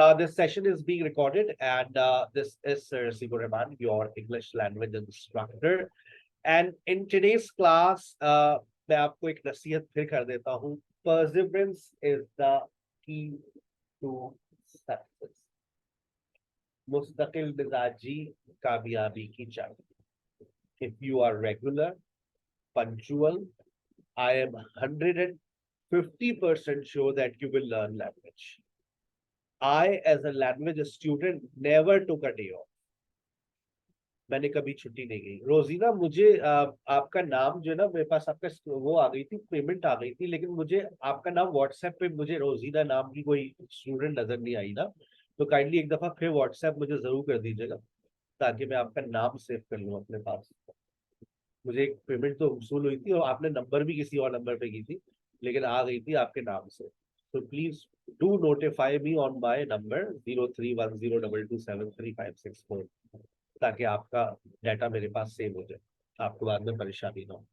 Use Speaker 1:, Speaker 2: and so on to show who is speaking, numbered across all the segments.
Speaker 1: This session is being recorded, and this is Sir Sibu Rahman, your English language instructor. And in today's class, मैं आपको एक नसीहत फिर कर देता हूँ. Perseverance is the key to success. मुस्तकिल मिजाजी कामयाबी की चाबी. If you are regular, punctual, I am 150% sure that you will learn language. I, as a language student, never took a day off. मैंने कभी छुट्टी नहीं गई. रोजीना, मुझे आपका नाम जो है ना, मेरे पास आपका वो आ गई थी, पेमेंट आ गई थी, लेकिन मुझे आपका नाम व्हाट्सएप पे मुझे रोजीना नाम की कोई स्टूडेंट नजर नहीं आई ना. तो काइंडली एक दफा फिर व्हाट्सएप मुझे जरूर कर दीजिएगा, ताकि मैं आपका नाम सेव कर लूँ अपने पास. मुझे एक पेमेंट तो वसूल हुई थी और आपने नंबर भी किसी और नंबर पे की थी, लेकिन आ गई थी आपके नाम से. तो please do notify me on my number 031022735564, ताकि आपका डाटा मेरे पास सेव हो जाए, आपको बाद में परेशानी ना हो.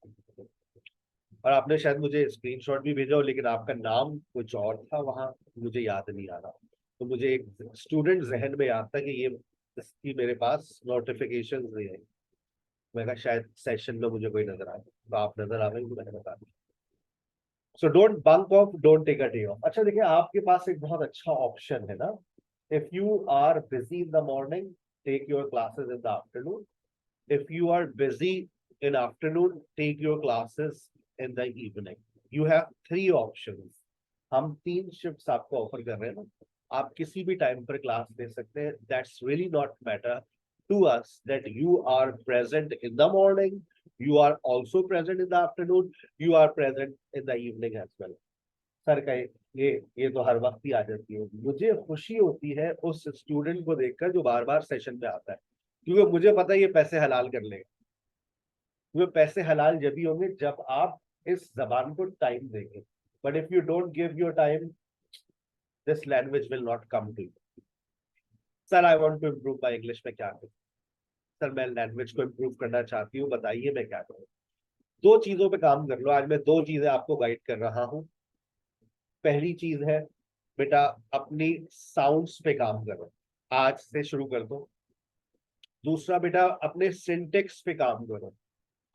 Speaker 1: और आपने शायद मुझे स्क्रीनशॉट भी भेजा हो, लेकिन आपका नाम कुछ और था वहाँ, मुझे याद नहीं आ रहा. तो मुझे एक स्टूडेंट जहन में याद था कि ये इसकी मेरे पास नोटिफिकेशन नहीं आई. मैं कहा शायद सेशन में मुझे कोई नजर आ गया, तो आप नजर आ गई तो मैंने बता दिया. So don't bunk off, don't take a day off. अच्छा देखिए, आपके पास एक बहुत अच्छा ऑप्शन है ना. If you are busy in the morning, take your classes in the afternoon. If you are busy in afternoon, take your classes in the evening. You have 3 options. हम 3 shifts आपको ऑफर कर रहे हैं ना. आप किसी भी टाइम पर क्लास दे सकते हैं. That's really not matter to us that you are present in the morning, you are also present in the afternoon, you are present in the evening as well. Sir का ये तो हर वक्त ही आ जाती है. मुझे खुशी होती है उस स्टूडेंट को देखकर जो बार बार सेशन में आता है, क्योंकि मुझे पता है ये पैसे हलाल कर लेगा. वो पैसे हलाल जब भी होंगे जब आप इस जबान को टाइम देंगे. But if you don't give your time, this language will not come to you. Sir I want to improve my English, में क्या करूं? सर मैं लैंग्वेज को इम्प्रूव करना चाहती हूँ, बताइए मैं क्या करूँ? 2 चीजों पे काम कर लो. आज मैं 2 चीजें आपको गाइड कर रहा हूँ. पहली चीज है बेटा, अपनी साउंड्स पे काम करो, आज से शुरू कर दो. दूसरा बेटा, अपने सिंटेक्स पे काम करो,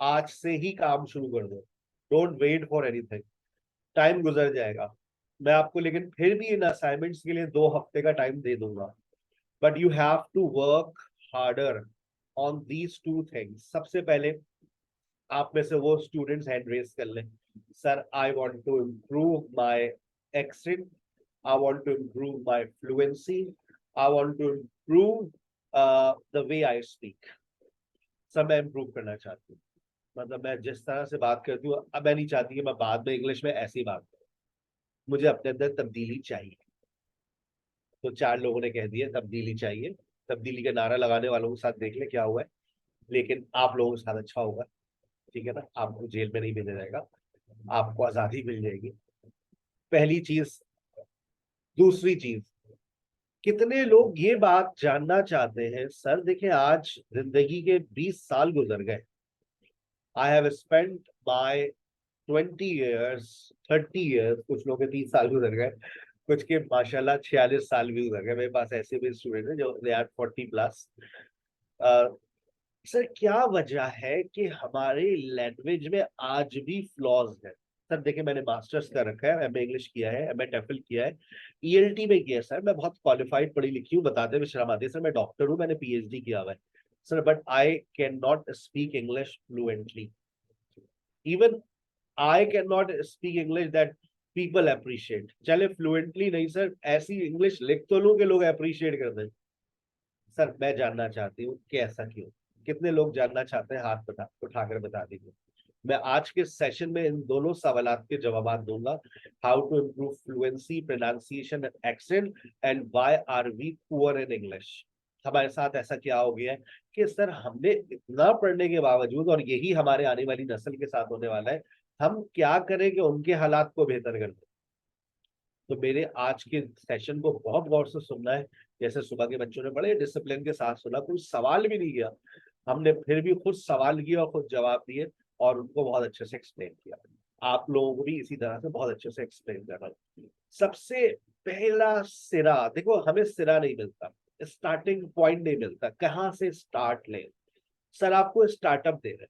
Speaker 1: आज से ही काम शुरू कर दो. Don't wait for anything. Time गुजर जाएगा. मैं आपको लेकिन फिर भी इन असाइनमेंट्स के लिए 2 हफ्ते का टाइम दे दूंगा, but you have to work harder on these 2 things. सबसे पहले आप में से वो स्टूडेंट्स हैंड रेज कर लें. Sir I want to improve my accent, I want to improve my fluency, I want to improve the way I speak. सब मैं इम्प्रूव करना चाहती हूँ. मतलब मैं जिस तरह से बात करती हूँ, अब मैं नहीं चाहती कि मैं बाद में इंग्लिश में ऐसी बात करूँ. मुझे अपने अंदर तब्दीली चाहिए. तो 4 लोगों ने कह दिया तब्दीली चाहिए. तब्दीली का नारा लगाने वालों के साथ देख ले क्या हुआ है. लेकिन आप लोगों के साथ अच्छा होगा, ठीक है ना. आपको जेल में नहीं भेजा जाएगा, आपको आजादी मिल जाएगी. पहली चीज. दूसरी चीज, कितने लोग ये बात जानना चाहते हैं, सर देखिए आज जिंदगी के 20 साल गुजर गए. I have spent my 20 years, 30 years, कुछ लोग के 30 साल गुजर गए, कुछ के माशाल्लाह 46 साल भी गुजर गए. मेरे पास ऐसे भी स्टूडेंट हैं जो दे आर 40+. सर क्या वजह है कि हमारे लैंग्वेज में आज भी फ्लॉज है? सर देखिए, मैंने मास्टर्स कर रखा है, एमए इंग्लिश किया है, एमए टेफल किया है, ईएलटी में किया है. सर मैं बहुत क्वालिफाइड पढ़ी लिखी हूँ, बताते हुए शर्म आती है. सर मैं डॉक्टर हूँ, मैंने पीएचडी किया हुआ है. Sir but I can not speak English fluently. Even I can not speak English that people appreciate. चले फ्लुएंटली नहीं सर, ऐसी इंग्लिश लिख तो लूं कि लोग अप्रिशिएट कर दें. सर मैं जानना चाहती हूँ कि ऐसा क्यों. कितने लोग जानना चाहते हैं? हाथ उठाकर बता दीजिए. मैं आज के सेशन में इन दोनों सवालात के जवाब दूंगा. How to improve fluency, pronunciation and accent, and why are we poor in English. हमारे साथ ऐसा क्या हो गया है कि सर हमने इतना पढ़ने के बावजूद, और यही हमारे आने वाली नस्ल के साथ होने वाला है, हम क्या करें कि उनके हालात को बेहतर कर दें. तो मेरे आज के सेशन को बहुत गौर से सुनना है. जैसे सुबह के बच्चों ने बड़े डिसिप्लिन के साथ सुना, कोई सवाल भी नहीं किया, हमने फिर भी खुद सवाल किया और खुद जवाब दिए, और उनको बहुत अच्छे से एक्सप्लेन किया. आप लोगों को भी इसी तरह से बहुत अच्छे से एक्सप्लेन करना. सबसे पहला सिरा, देखो हमें सिरा नहीं मिलता, स्टार्टिंग पॉइंट नहीं मिलता, कहाँ से स्टार्ट लें। सर आपको स्टार्टअप दे रहे हैं,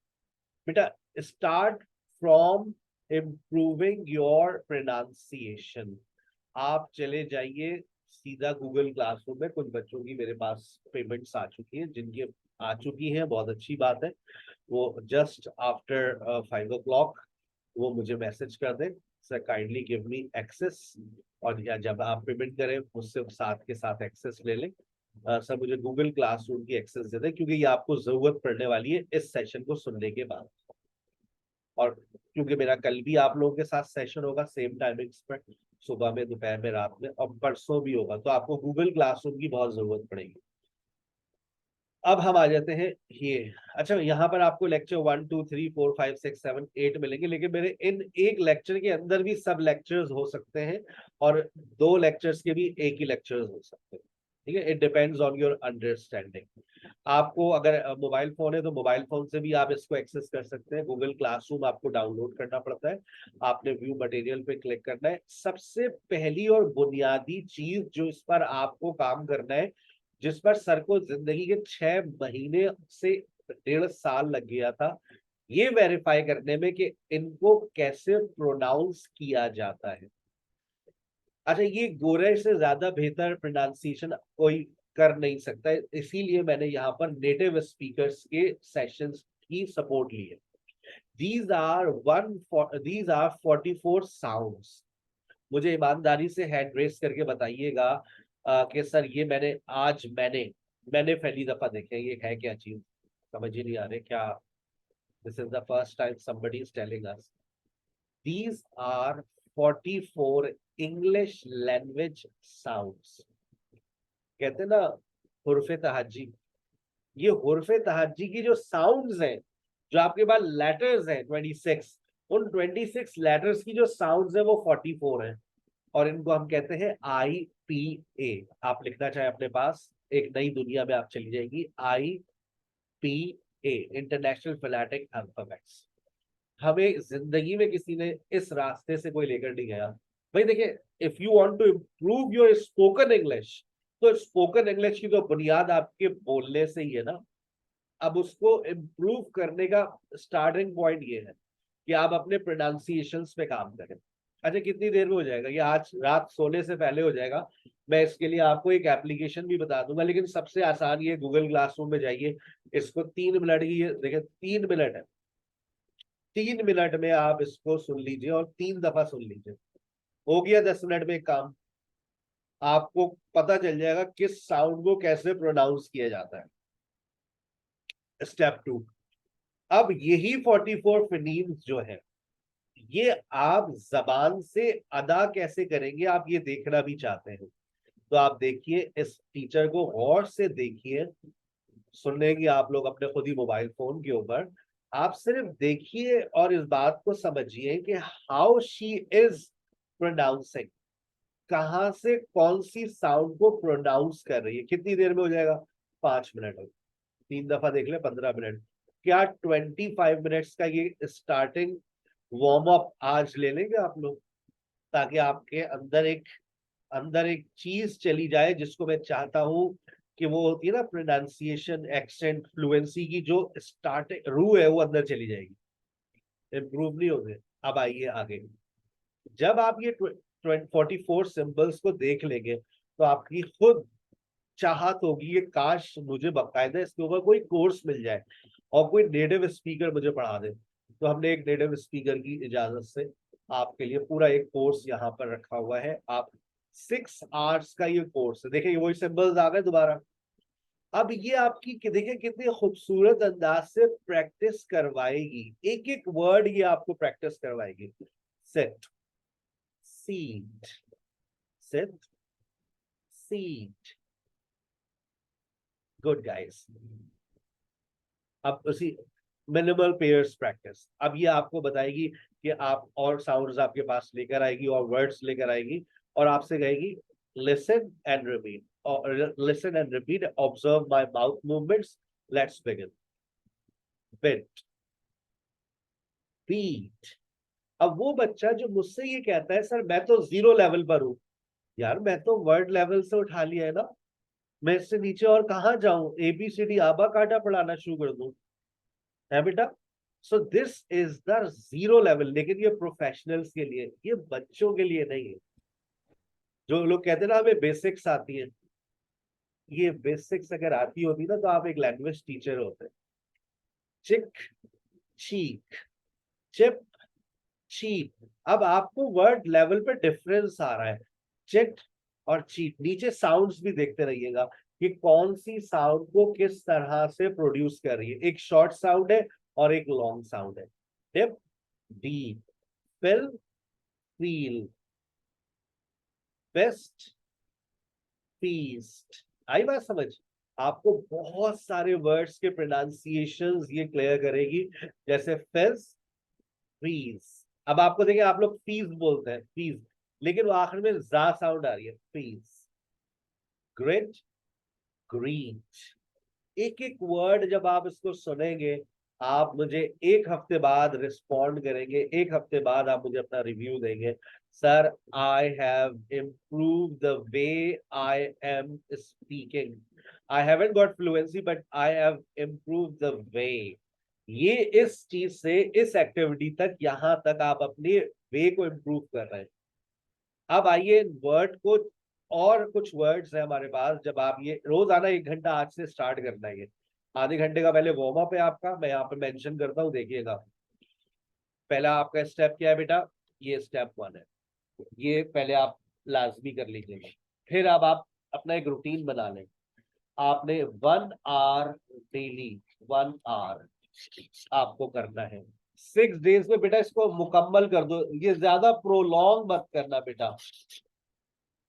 Speaker 1: बेटा start from improving your pronunciation. आप चले जाइए सीधा गूगल क्लासरूम में, कुछ बच्चों की मेरे पास पेमेंट्स आ चुकी हैं, जिनकी आ चुकी हैं, बहुत अच्छी बात है। वो जस्ट आफ्टर 5 o'clock वो मुझे मैसेज कर दें, sir kindly give me access, और या जब आप पेमेंट करें मुझसे साथ के साथ एक्सेस ले लें। सर मुझे गूगल क्लासरूम की एक्सेस दे दें, क्योंकि ये आपको जरूरत पड़ने वाली है इस सेशन को सुनने के बाद। और क्योंकि मेरा कल भी आप लोगों के साथ सेशन होगा सेम टाइमिंग्स पर, सुबह में, दोपहर में, रात में, और परसों भी होगा, तो आपको गूगल क्लासरूम की बहुत जरूरत पड़ेगी। अब हम आ जाते हैं ये, अच्छा यहाँ पर आपको लेक्चर 1 2 3 4 5 6 7 8 मिलेंगे, लेकिन मेरे इन एक लेक्चर के अंदर भी सब लेक्चर्स हो सकते हैं, और 2 लेक्चर्स के भी एक ही लेक्चर्स हो सकते हैं। ठीक है, it depends on your understanding. आपको अगर मोबाइल फोन है तो मोबाइल फोन से भी आप इसको एक्सेस कर सकते हैं। गूगल क्लासरूम आपको डाउनलोड करना पड़ता है, आपने व्यू मटेरियल पे क्लिक करना है। सबसे पहली और बुनियादी चीज जो इस पर आपको काम करना है, जिस पर सर को जिंदगी के 6 महीने से 1.5 साल लग गया था, ये वेरीफाई करने में कि इनको कैसे प्रोनाउंस किया जाता है। अच्छा, ये गोरे से ज्यादा बेहतर प्रोनाउंसिएशन कोई कर नहीं सकता है, इसीलिए मैंने यहाँ पर नेटिव स्पीकर्स के सेशंस की सपोर्ट ली है। these are 44 sounds. मुझे ईमानदारी से हैंड रेस करके बताइएगा कि सर ये मैंने पहली दफा देखे, ये है क्या चीज, समझ ही नहीं आ रहे क्या। This is the first time somebody is telling us these are 44 English language sounds. कहते हैं ना हुर्फे तहाजी, ये हुर्फे तहाजी की जो साउंड्स हैं, जो आपके पास लेटर्स हैं 26, उन 26 लेटर्स की जो साउंड्स है वो 44 है, और इनको हम कहते हैं IPA। आप लिखना चाहे अपने पास, एक नई दुनिया में आप चली जाएगी। IPA, international phonetic alphabets. हमें जिंदगी में किसी ने इस रास्ते से कोई लेकर नहीं गया। भाई देखिए, if you want to improve your spoken English, तो स्पोकन इंग्लिश की तो बुनियाद आपके बोलने से ही है ना। अब उसको इम्प्रूव करने का स्टार्टिंग पॉइंट ये है कि आप अपने प्रोनाउंसिएशंस पे काम करें। अच्छा, कितनी देर में हो जाएगा ये? आज रात सोने से पहले हो जाएगा। मैं इसके लिए आपको एक एप्लीकेशन भी बता दूंगा, लेकिन सबसे आसान ये गूगल क्लासरूम में जाइए, इसको 3 मिनट की, देखिए 3 मिनट है, 3 मिनट में आप इसको सुन लीजिए और 3 दफा सुन लीजिए। हो गया 10 मिनट में काम। आपको पता चल जाएगा किस साउंड को कैसे प्रोनाउंस किया जाता है। स्टेप 2, अब यही 44 फिनीम्स जो है, ये आप जबान से अदा कैसे करेंगे, आप ये देखना भी चाहते हैं तो आप देखिए, इस टीचर को गौर से देखिए। सुनेंगे आप लोग अपने खुद ही मोबाइल फोन के ऊपर, आप सिर्फ देखिए और इस बात को समझिए कि हाउ शी इज प्रोनाउंसिंग, कहां से कौन सी साउंड को प्रोनाउंस कर रही है। कितनी देर में हो जाएगा? 5 मिनट। 3 दफा देख ले, 15 मिनट। क्या 25 मिनट्स का ये स्टार्टिंग वार्म अप आज ले लेंगे आप लोग, ताकि आपके अंदर एक चीज चली जाए जिसको मैं चाहता हूं कि वो होती है ना प्रोनाउंसिएशन, एक्सेंट, फ्लुएंसी की जो स्टार्ट रू है वो अंदर चली जाएगी। इम्प्रूव नहीं होंगे। अब आइए आगे, जब आप ये 44 सिंबल्स को देख लेंगे तो आपकी खुद चाहत होगी कि काश मुझे बाकायदा इसके ऊपर कोई कोर्स मिल जाए और कोई नेटिव स्पीकर मुझे पढ़ा दे। तो हमने एक नेटिव स्पीकर की इजाजत से आपके लिए पूरा एक कोर्स यहाँ पर रखा हुआ है। आप 6 आवर्स का ये कोर्स है। देखिए वही सिंबल्स आ गए दोबारा। अब ये आपकी देखिए कितनी खूबसूरत अंदाज से प्रैक्टिस करवाएगी, एक एक वर्ड ये आपको प्रैक्टिस करवाएगी। Set, seat, set, seat. Good guys. अब उसी मिनिमल पेयर्स प्रैक्टिस, अब ये आपको बताएगी कि आप और साउंड्स आपके पास लेकर आएगी और वर्ड्स लेकर आएगी और आपसे कहेगी लिसन एंड रिपीट, और listen and repeat, observe my mouth movements, let's begin. Bit, beat. अब वो बच्चा जो मुझसे ये कहता है सर मैं तो 0 लेवल पर हूं, यार मैं तो वर्ड लेवल से उठा लिया है ना, मैं इससे नीचे और कहाँ जाऊं, ABCD आबा काटा पढ़ाना शुरू कर दूं, है बेटा। So this is the zero level, लेकिन ये प्रोफेशनल्स के लिए, ये बच्चों के लिए नहीं है। जो लोग कहते हैं ना हमें बेसिक्स आती है, ये बेसिक्स अगर आती होती ना तो आप एक लैंग्वेज टीचर होते। चिक, चीक, चिप, चीप। अब आपको वर्ड लेवल पे डिफरेंस आ रहा है, चिट और चीप। नीचे साउंड्स भी देखते रहिएगा कि कौन सी साउंड को किस तरह से प्रोड्यूस कर रही है। एक शॉर्ट साउंड है और एक लॉन्ग साउंड है। Dip, deep, fill, feel, best, feast. आई बात समझ। आपको बहुत सारे वर्ड्स के प्रोनाउंसिएशंस ये क्लियर करेगी, जैसे फिज, फ्रीज। अब आपको देखिए, आप लोग फीस बोलते हैं, फीस, लेकिन वो आखिर में जा साउंड आ रही है, फीस। Grit, greet. एक एक वर्ड जब आप इसको सुनेंगे, आप मुझे एक हफ्ते बाद रिस्पॉन्ड करेंगे, एक हफ्ते बाद आप मुझे अपना रिव्यू देंगे, sir I have improve the way I am speaking, I haven't got fluency but I have improve the way. ये इस चीज से इस एक्टिविटी तक, यहां तक आप अपने वे को इम्प्रूव कर रहे हैं। अब आइए वर्ड को, और कुछ वर्ड्स है हमारे पास, जब आप ये रोज आना 1 घंटा आज से स्टार्ट करना है। ये आधे घंटे का पहले वार्म अप है आपका, मैं यहाँ पे मेंशन करता हूँ, देखिएगा। पहला आपका स्टेप क्या है बेटा, ये स्टेप 1 है, ये पहले आप लाजमी कर लीजिएगा। फिर अब आप अपना एक रूटीन बना लें। आपने 1 आवर डेली, 1 आवर आपको करना है 6 डेज में बेटा, इसको मुकम्मल कर दो, ये ज्यादा प्रोलॉन्ग मत करना बेटा।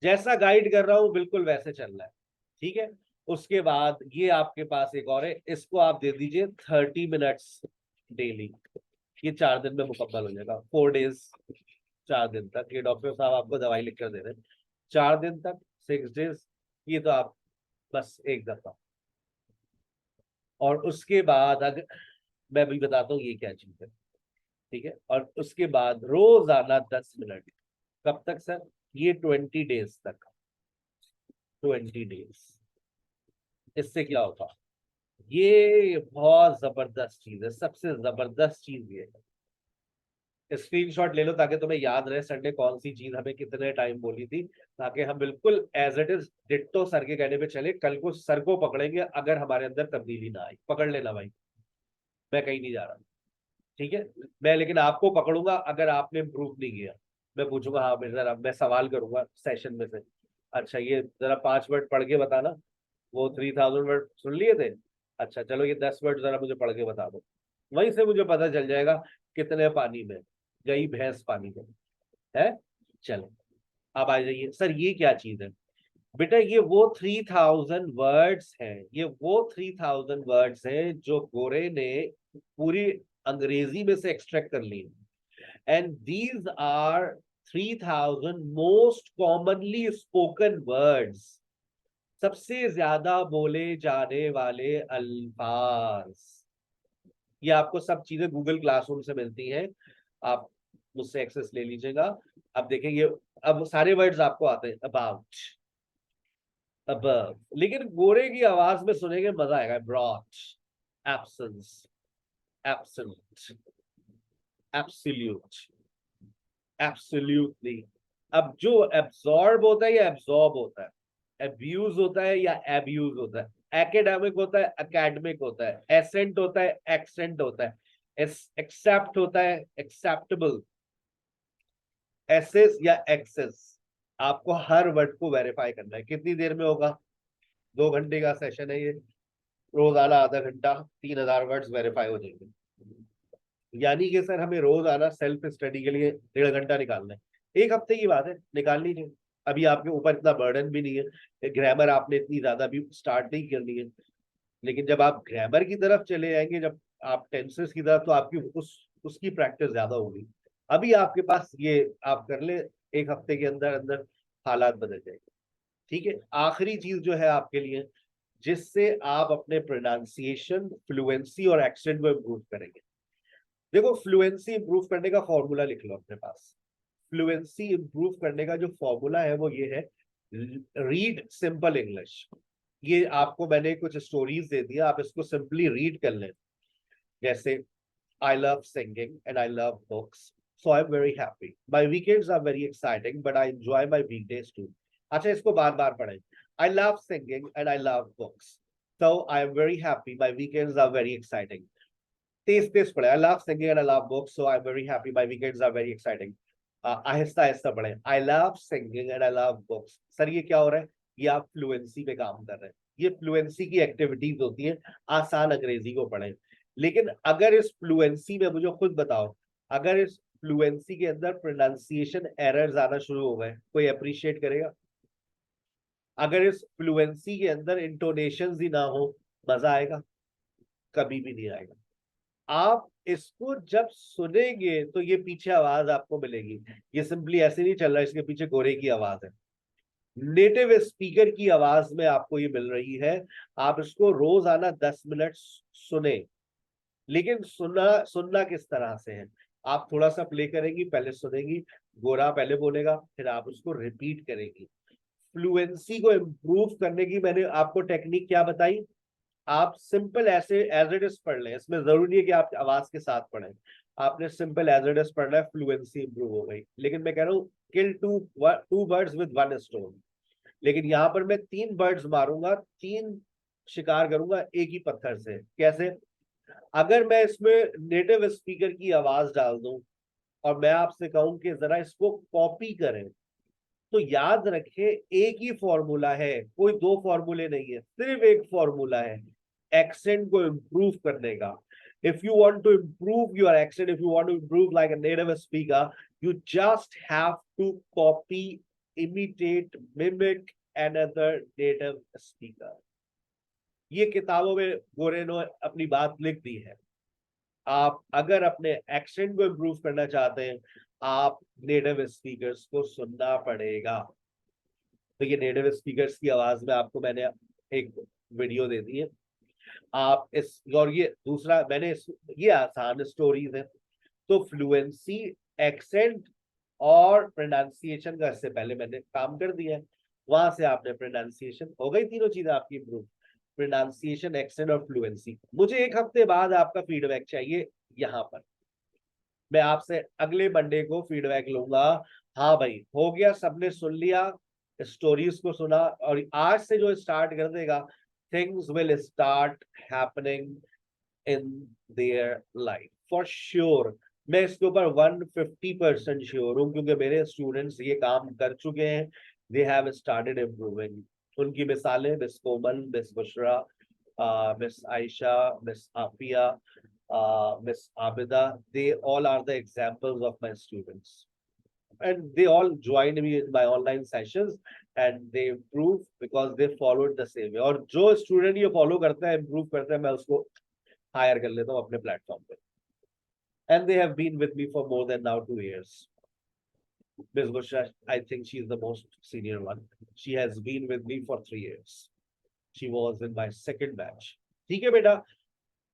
Speaker 1: जैसा गाइड कर रहा हूं बिल्कुल वैसे चलना है, ठीक है। उसके बाद ये आपके पास एक और है, इसको आप दे दीजिए 30 मिनट्स डेली। ये 4 दिन में मुकम्मल हो जाएगा, 4 डेज, 4 दिन तक। ये डॉक्टर साहब आपको दवाई लिख कर दे रहे हैं, 4 दिन तक, 6 डेज। ये तो आप बस एक दफा। और उसके बाद अगर मैं भी बताता हूँ ये क्या चीज है, ठीक है। और उसके बाद रोजाना 10 मिनट। कब तक सर, ये 20 डेज तक, 20 डेज। इससे क्या होगा, ये बहुत जबरदस्त चीज है, सबसे जबरदस्त चीज ये है। स्क्रीनशॉट ले लो ताकि तुम्हें याद रहे संडे कौन सी चीज हमें कितने टाइम बोली थी, ताकि हम बिल्कुल as it is ditto sir के कहने पे चले। कल को सर को पकड़ेंगे अगर हमारे अंदर तब्दीली ना आई, पकड़ लेना भाई, मैं कहीं नहीं जा रहा, ठीक है। मैं लेकिन आपको पकड़ूंगा अगर आपने इम्प्रूव नहीं किया। मैं पूछूंगा, हाँ मेरे जरा, मैं सवाल करूंगा सेशन में से, अच्छा ये जरा 5 वर्ड पढ़ के बताना, वो 3000 वर्ड सुन लिए थे, अच्छा चलो ये 10 वर्ड जरा मुझे पढ़ के बता दो। वहीं से मुझे पता चल जाएगा कितने पानी में गई भैंस, पानी में है। चलो अब आ जाइए, सर ये क्या चीज है बेटा, ये वो 3000 वर्ड्स हैं, ये वो 3000 वर्ड्स हैं जो गोरे ने पूरी अंग्रेजी में से एक्सट्रैक्ट कर ली। And these are 3000 most commonly spoken words, सबसे ज्यादा बोले जाने वाले अल्फाज। ये आपको सब चीजें गूगल क्लासरूम से मिलती हैं, आप मुझसे एक्सेस ले लीजिएगा। अब देखेंगे, अब सारे वर्ड्स आपको आते हैं, अबाउट, above, लेकिन गोरे की आवाज में सुनेंगे मजा आएगा। Brought, absence, absent, absolute, absolutely. अब जो एब्सॉर्ब होता है या एब्सॉर्ब होता है, एब्यूज होता है या एब्यूज होता है, एकेडमिक होता है, एकेडमिक होता है, एसेंट होता है, एक्सेंट होता है, एक्सेप्ट होता है, एक्सेप्टेबल, एसेस या एक्सेस। आपको हर वर्ड को वेरीफाई करना है। कितनी देर में होगा, 2 घंटे का सेशन है ये, रोजाना आधा घंटा, 3000 वर्ड्स वेरीफाई हो जाएंगे। यानी कि सर हमें रोज आना सेल्फ स्टडी के लिए 1.5 घंटा निकालना है, 1 हफ्ते की बात है, निकाल लीजिए। अभी आपके ऊपर इतना बर्डन भी नहीं है, ग्रामर आपने इतनी ज्यादा भी स्टार्ट नहीं करनी है। लेकिन जब आप ग्रामर की तरफ चले जाएंगे, जब आप टेंसेस की तरफ, तो आपकी उसकी प्रैक्टिस ज्यादा होगी। अभी आपके पास ये आप कर ले, 1 हफ्ते के अंदर अंदर हालात बदल जाएंगे, ठीक है। आखिरी चीज जो है आपके लिए, जिससे आप अपने प्रोनाउंसिएशन, फ्लुएंसी और एक्सेंट को इम्प्रूव करेंगे। देखो फ्लुएंसी इंप्रूव करने का फॉर्मूला लिख लो अपने पास। फ्लुएंसी इंप्रूव करने का जो फॉर्मूला है वो ये है, रीड सिंपल इंग्लिश। ये आपको मैंने कुछ स्टोरीज दे दिया, आप इसको सिंपली रीड कर लें। जैसे I love singing and I love books, so I'm very happy. My weekends are very exciting, but I enjoy my weekdays too. अच्छा, इसको बार बार पढ़ें। I love singing and I love books, so I am very happy. My weekends are very exciting. तेज तेज पढ़े। I love singing and I love books, so I'm very happy. My weekends are very exciting. Aahista Aahista पढ़े। I love singing and I love books. Sir ये क्या हो रहा है? ये आप fluency पे काम कर रहे हैं। ये फ्लुएंसी की एक्टिविटीज होती है। आसान अंग्रेजी को पढ़ें। लेकिन अगर इस फ्लुएंसी में, मुझे खुद बताओ, अगर इस फ्लुएंसी के अंदर प्रोनाउंसिएशन एरर्स आना शुरू हो गए, कोई अप्रिशिएट करेगा? अगर इस फ्लुएंसी के अंदर इंटोनेशंस ही ना हो, मजा आएगा? कभी भी नहीं आएगा। आप इसको जब सुनेंगे तो ये पीछे आवाज आपको मिलेगी। ये सिंपली ऐसे नहीं चल रहा, इसके पीछे गोरे की आवाज है, नेटिव स्पीकर की आवाज में आपको ये मिल रही है। आप इसको रोजाना 10 मिनट सुने। लेकिन सुनना किस तरह से है? आप थोड़ा सा प्ले करेंगी, पहले सुनेंगी, गोरा पहले बोलेगा, फिर आप उसको रिपीट करेंगी। फ्लुएंसी को इम्प्रूव करने की मैंने आपको टेक्निक क्या बताई? आप सिंपल ऐसे एज इट इज पढ़ लें, इसमें जरूरी नहीं है कि आप आवाज के साथ पढ़ें। आपने सिंपल एज इट इज पढ़ना है, फ्लुएंसी इंप्रूव हो गई। लेकिन मैं कह रहा हूँ kill two birds with one stone. लेकिन यहाँ पर मैं 3 बर्ड्स मारूंगा, 3 शिकार करूंगा एक ही पत्थर से। कैसे? अगर मैं इसमें नेटिव स्पीकर की आवाज डाल दूं और मैं आपसे कहूं कि जरा इसको कॉपी करें, तो याद रखें एक ही फॉर्मूला है, कोई 2 फॉर्मूले नहीं है, सिर्फ एक फॉर्मूला है एक्सेंट को इंप्रूव करने का। If you want to improve your accent, if you want to improve like a native speaker, you just have to copy, imitate, mimic another native speaker. ये किताबों में गोरे ने अपनी बात लिख दी है। आप अगर अपने एक्सेंट को इम्प्रूव करना चाहते हैं, आप नेटिव स्पीकर्स को सुनना पड़ेगा। तो ये नेटिव स्पीकर्स की आवाज में आपको मैंने एक वीडियो दे दी है। आप इस, और ये दूसरा मैंने ये आसान स्टोरीज है। तो फ्लुएंसी, एक्सेंट और प्रोनाउंसिएशन का इससे पहले मैंने काम कर दिया है। वहां से आपने प्रोनाउंसिएशन हो गई, तीनों चीजें आपकी इम्प्रूव, प्रोनाउंसिएशन, एक्सेंट और फ्लुएंसी। मुझे 1 हफ्ते बाद आपका फीडबैक चाहिए। यहाँ पर मैं आपसे अगले मंडे को फीडबैक लूंगा। हाँ भाई हो गया, सबने सुन लिया, स्टोरीज को सुना, और आज से जो स्टार्ट कर देगा, things will start happening in their life for sure. मैं इसके ऊपर 150% श्योर हूँ, क्योंकि मेरे स्टूडेंट्स ये काम कर चुके हैं। They have started improving. उनकी मिसालें miss Komal, miss Bushra, miss Ayesha, miss Afia, Miss Abida, they all are the examples of my students. And they all joined me in my online sessions and they improved because they followed the same way. और जो student ये follow करता है, improve करता है, मैं उसको higher कर लेता हूँ अपने प्लेटफॉर्म पे। And they have been with me for more than now 2 years. Miss Bushra, I think she is the most senior one. She has been with me for 3 years. She was in my second batch. ठीक है बेटा,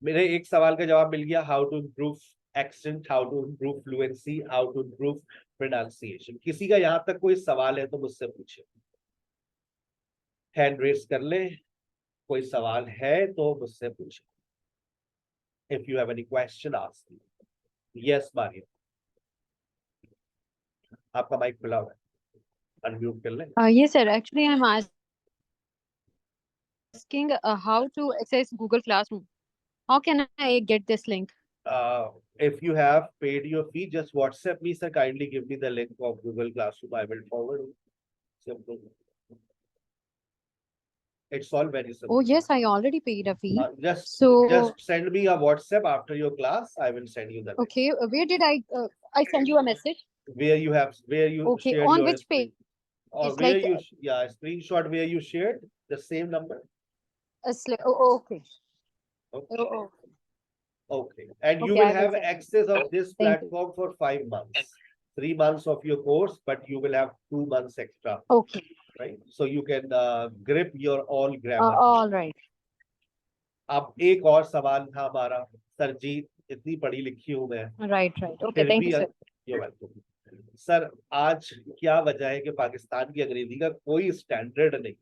Speaker 1: मेरे एक सवाल का जवाब मिल गया, how to improve accent, how to improve fluency, how to improve pronunciation. किसी का यहाँ तक कोई सवाल है तो मुझसे पूछे, हैंड रेस कर ले, कोई सवाल है तो मुझसे पूछे। If you have any question ask me. Yes Maria, आपका माइक खुला हुआ है, अनम्यूट कर ले।
Speaker 2: Yes, sir. Actually, I'm asking how to access Google Classroom. How can I get this link?
Speaker 1: If you have paid your fee, just WhatsApp me, sir. Kindly give me the link of Google Classroom. I will forward it. Simple. It's all very simple.
Speaker 2: Oh, yes, I already paid a fee.
Speaker 1: Just
Speaker 2: So,
Speaker 1: send me a WhatsApp after your class. I will send you the link.
Speaker 2: okay, where did I send you a message?
Speaker 1: Where you
Speaker 2: Okay,
Speaker 1: shared
Speaker 2: on
Speaker 1: your
Speaker 2: which
Speaker 1: screen.
Speaker 2: page?
Speaker 1: Or
Speaker 2: It's
Speaker 1: where
Speaker 2: like
Speaker 1: you screenshot where you shared the same number.
Speaker 2: okay.
Speaker 1: Okay.
Speaker 2: Oh,
Speaker 1: Okay. And you
Speaker 2: okay,
Speaker 1: will
Speaker 2: I will
Speaker 1: have
Speaker 2: send.
Speaker 1: access of this
Speaker 2: Thank you.
Speaker 1: platform for 5 months. 3 months of your course, but you will have 2 months extra.
Speaker 2: Okay.
Speaker 1: Right? So you can grip your all grammar.
Speaker 2: All right.
Speaker 1: अब एक और सवाल था हमारा, sir जी इतनी पढ़ी लिखी हूं मैं,
Speaker 2: Right. Okay,
Speaker 1: फिर
Speaker 2: thank
Speaker 1: भी
Speaker 2: you, sir.
Speaker 1: you're welcome. Sir आज क्या वजह है कि पाकिस्तान की अंग्रेजी का कोई स्टैंडर्ड नहीं।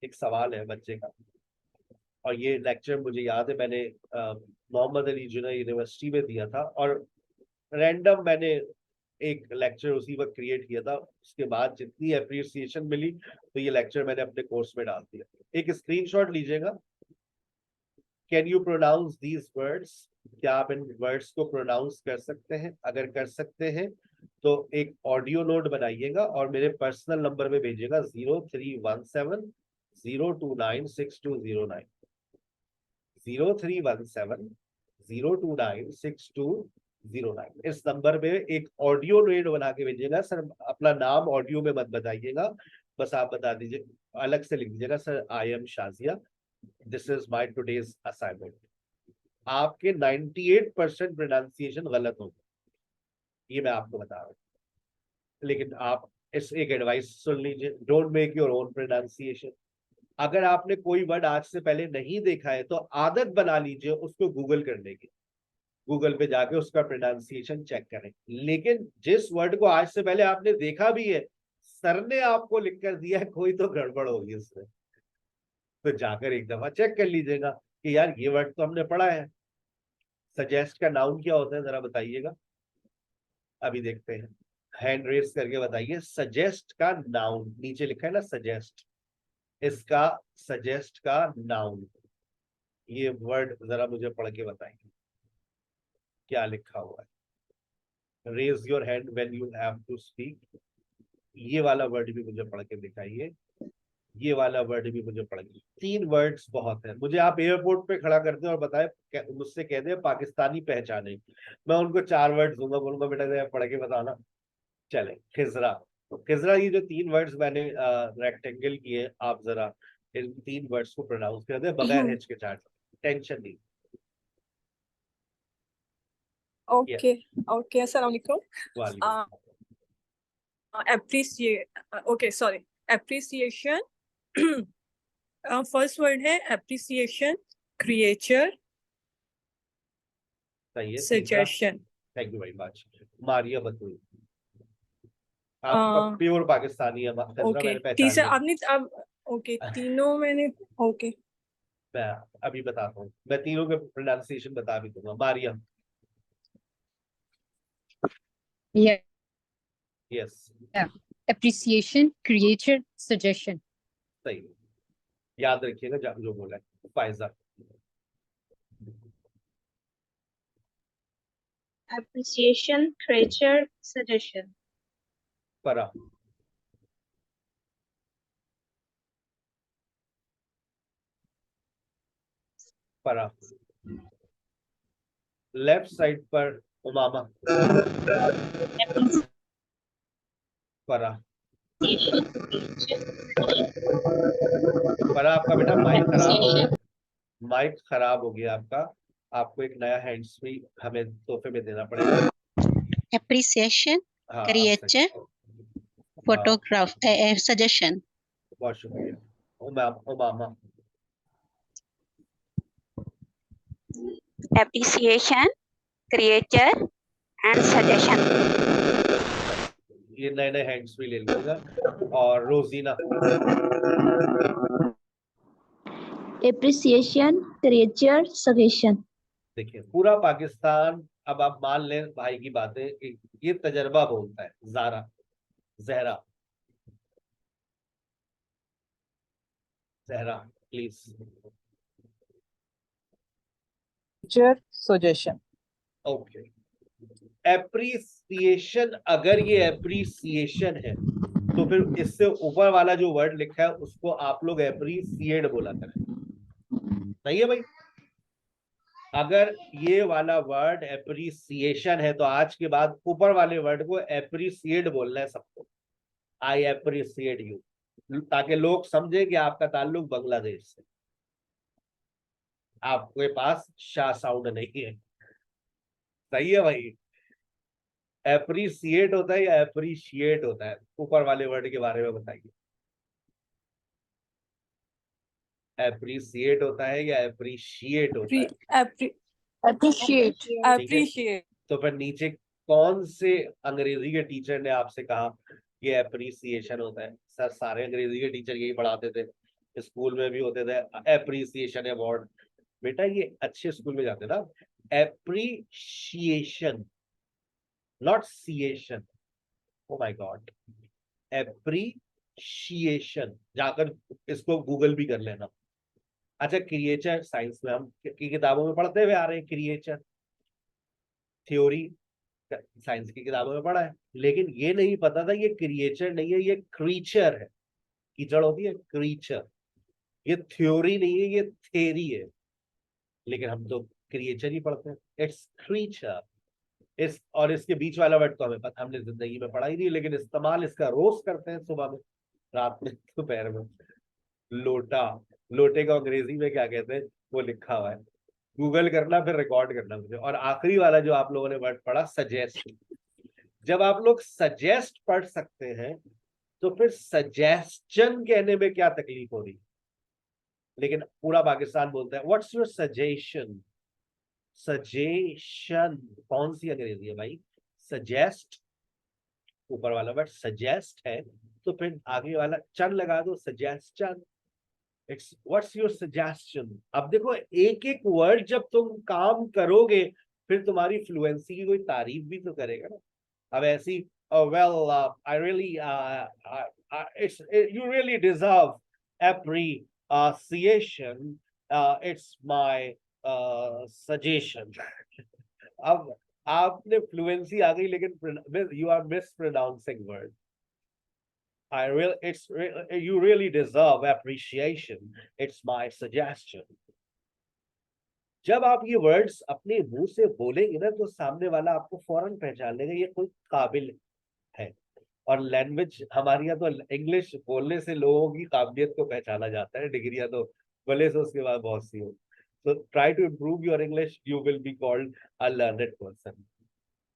Speaker 1: एक सवाल है बच्चे का। और ये लेक्चर मुझे याद है, मैंने मोहम्मद अली जिन्ना यूनिवर्सिटी में दिया था, और रैंडम मैंने एक लेक्चर उसी वक्त क्रिएट किया था। उसके बाद जितनी अप्रिसिएशन मिली तो ये लेक्चर मैंने अपने कोर्स में डाल दिया। एक स्क्रीनशॉट लीजिएगा। Can you pronounce these words? क्या आप इन वर्ड्स को प्रोनाउंस कर सकते हैं? अगर कर सकते हैं तो एक ऑडियो नोट बनाइएगा और मेरे पर्सनल नंबर पे भेजिएगा 0317 0296209। 0317 0296209। इस नंबर पे एक ऑडियो नोट बना के भेजिएगा। सर अपना नाम ऑडियो में मत बताइएगा, बस आप बता दीजिए, अलग से लिख दीजिएगा, sir I M Shazia, this is my today's assignment. आपके 98% प्रोनाउंसिएशन गलत होगा, ये मैं आपको बता रहा हूँ। लेकिन आप इस एक एडवाइस सुन लीजिए, don't make your own pronunciation. अगर आपने कोई वर्ड आज से पहले नहीं देखा है तो आदत बना लीजिए उसको गूगल करने की। गूगल पे जाके उसका प्रोनाउंसिएशन चेक करें। लेकिन जिस वर्ड को आज से पहले आपने देखा भी है, सर ने आपको लिख कर दिया है, कोई तो गड़बड़ होगी उसमें। तो जाकर एक दफा चेक कर लीजिएगा कि यार ये वर्ड तो हमने पढ़ा है। सजेस्ट का नाउन क्या होता है जरा बताइएगा, अभी देखते हैं। हैंड रेस करके बताइए, सजेस्ट का नाउन नीचे लिखा है ना, सजेस्ट, इसका सजेस्ट का नाउन, ये वर्ड जरा मुझे पढ़ के बताइए क्या लिखा हुआ है। Raise your hand when you have to speak. ये वाला वर्ड भी मुझे पढ़ के दिखाइए। ये वाला वर्ड भी मुझे पढ़ के, 3 वर्ड्स बहुत है। मुझे आप एयरपोर्ट पे खड़ा कर दे और बताए, मुझसे कह दे पाकिस्तानी पहचाने, मैं उनको 4 वर्ड दूंगा, बोलूंगा बेटा जरा पढ़ के बताना। चले, खिजरा। तो खिजरा, ये जो 3 वर्ड्स मैंने रेक्टेंगल किए, आप जरा इन 3 वर्ड्स को प्रोनाउंस कर दे बगैर हिचकिचाहट, टेंशन नहीं।
Speaker 3: ओके ओके, अस्सलाम वालेकुम।
Speaker 1: वालेकुम।
Speaker 3: Okay sorry, appreciation. First word है एप्रिसिएशन, क्रिएचर,
Speaker 1: सही है।
Speaker 3: Suggestion.
Speaker 1: Thank you very much. Maria Batool, आप प्योर पाकिस्तानी है,
Speaker 3: ओके,
Speaker 1: मैंने पहचान
Speaker 3: तीसरा
Speaker 1: लिया।
Speaker 3: आपने अब ओके, तीनों मैंने ओके।
Speaker 1: मैं अभी बताता हूँ, मैं तीनों के प्रोनाउंसिएशन बता भी दूंगा। Maria.
Speaker 2: Yeah.
Speaker 1: Yes,
Speaker 2: Appreciation, creature, suggestion.
Speaker 1: सही है। याद रखिएगा जो बोला है। फायजा।
Speaker 4: Appreciation, creature, suggestion.
Speaker 1: परा। परा। लेफ्ट साइड पर उमामा। परा। परा, आपका बेटा माइक खराब हो गया, माइक खराब हो गया आपका। आपको एक नया हैंड्स फ्री हमें तोहफे में देना पड़ेगा।
Speaker 5: Appreciation,
Speaker 1: हाँ, आप
Speaker 5: creature, photograph, suggestion.
Speaker 1: बहुत शुक्रिया। Umama.
Speaker 5: Appreciation, creature, and suggestion.
Speaker 1: ये नए नए हैंड्स फ्री ले लीजिएगा। और रोजीना।
Speaker 4: Appreciation, creature, suggestion.
Speaker 1: देखिए पूरा पाकिस्तान, अब आप मान लें भाई की बातें कि ये तजर्बा बोलता है। Zara, Zahra, Zahra please.
Speaker 3: Suggestion.
Speaker 1: Okay, appreciation, अगर ये एप्रिसिएशन है तो फिर इससे ऊपर वाला जो वर्ड लिखा है उसको आप लोग एप्रिसिएट बोला करें। सही है भाई? अगर ये वाला वर्ड एप्रिसिएशन है तो आज के बाद ऊपर वाले वर्ड को एप्रिसिएट बोलना है सबको। आई एप्रिसिएट यू, ताकि लोग समझे कि आपका ताल्लुक बांग्लादेश से, आपके पास शाह साउंड नहीं है। सही है भाई? एप्रिसिएट होता है या एप्रिशिएट होता है? ऊपर वाले वर्ड के बारे में बताइए। एप्रिसिएट होता है या एप्रिशिएट होता है?
Speaker 2: Appreciate.
Speaker 3: Appreciate.
Speaker 1: तो फिर नीचे कौन से अंग्रेजी के टीचर ने आपसे कहा ये एप्रिसिएशन होता है? सर सारे अंग्रेजी के टीचर यही पढ़ाते थे, स्कूल में भी होते थे एप्रिसिएशन अवार्ड। बेटा ये अच्छे स्कूल में जाते ना, appreciation not ciation. Oh my god, appreciation, जाकर इसको गूगल भी कर लेना। अच्छा क्रिएचर, साइंस में हम की किताबों में पढ़ते हुए आ रहे हैं क्रिएचर, थ्योरी साइंस की किताबों में पढ़ा है, लेकिन ये नहीं पता था ये क्रिएचर नहीं है, ये क्रीचर है। कीचड़ होती है क्रीचर, ये थ्योरी नहीं है, ये थेरी है, लेकिन हम तो क्रिएचर ही पढ़ते हैं, इट्स क्रीचर। इस और इसके बीच वाला वर्ड तो हमें पता, हमने जिंदगी में पढ़ा ही नहीं, लेकिन इस्तेमाल इसका रोज करते हैं, सुबह में, रात में, दोपहर में। लोटा, लोटे को अंग्रेजी में क्या कहते हैं वो लिखा हुआ है, गूगल करना फिर रिकॉर्ड करना मुझे। और आखिरी वाला जो आप लोगों ने वर्ड पढ़ा सजेस्ट, जब आप लोग सजेस्ट पढ़ सकते हैं तो फिर सजेस्टन कहने में क्या तकलीफ हो रही? लेकिन पूरा पाकिस्तान बोलता है व्हाट्स योर सजेशन। सजेशन कौन सी अंग्रेजी है भाई? सजेस्ट ऊपर वाला वर्ड सजेस्ट है, तो फिर आगे वाला चन लगा दो, suggestion. It's what's your suggestion. अब देखो एक एक वर्ड जब तुम काम करोगे फिर तुम्हारी फ्लुएंसी की कोई तारीफ भी तो करेगा ना। अब ऐसी well I really it's you really deserve appreciation, it's my suggestion। अब आपने फ्लुएंसी आ गई लेकिन you are mispronouncing word। you really deserve appreciation, it's my suggestion। जब आप ये वर्ड्स अपने मुंह से बोलेंगे ना तो सामने वाला आपको फौरन पहचान लेगा ये कोई काबिल है। और लैंग्वेज हमारी यहाँ तो इंग्लिश बोलने से लोगों की काबिलियत को पहचाना जाता है, डिग्रियां तो भले से उसके बाद बहुत सी हो। तो try to improve your English, you will be called a learned person.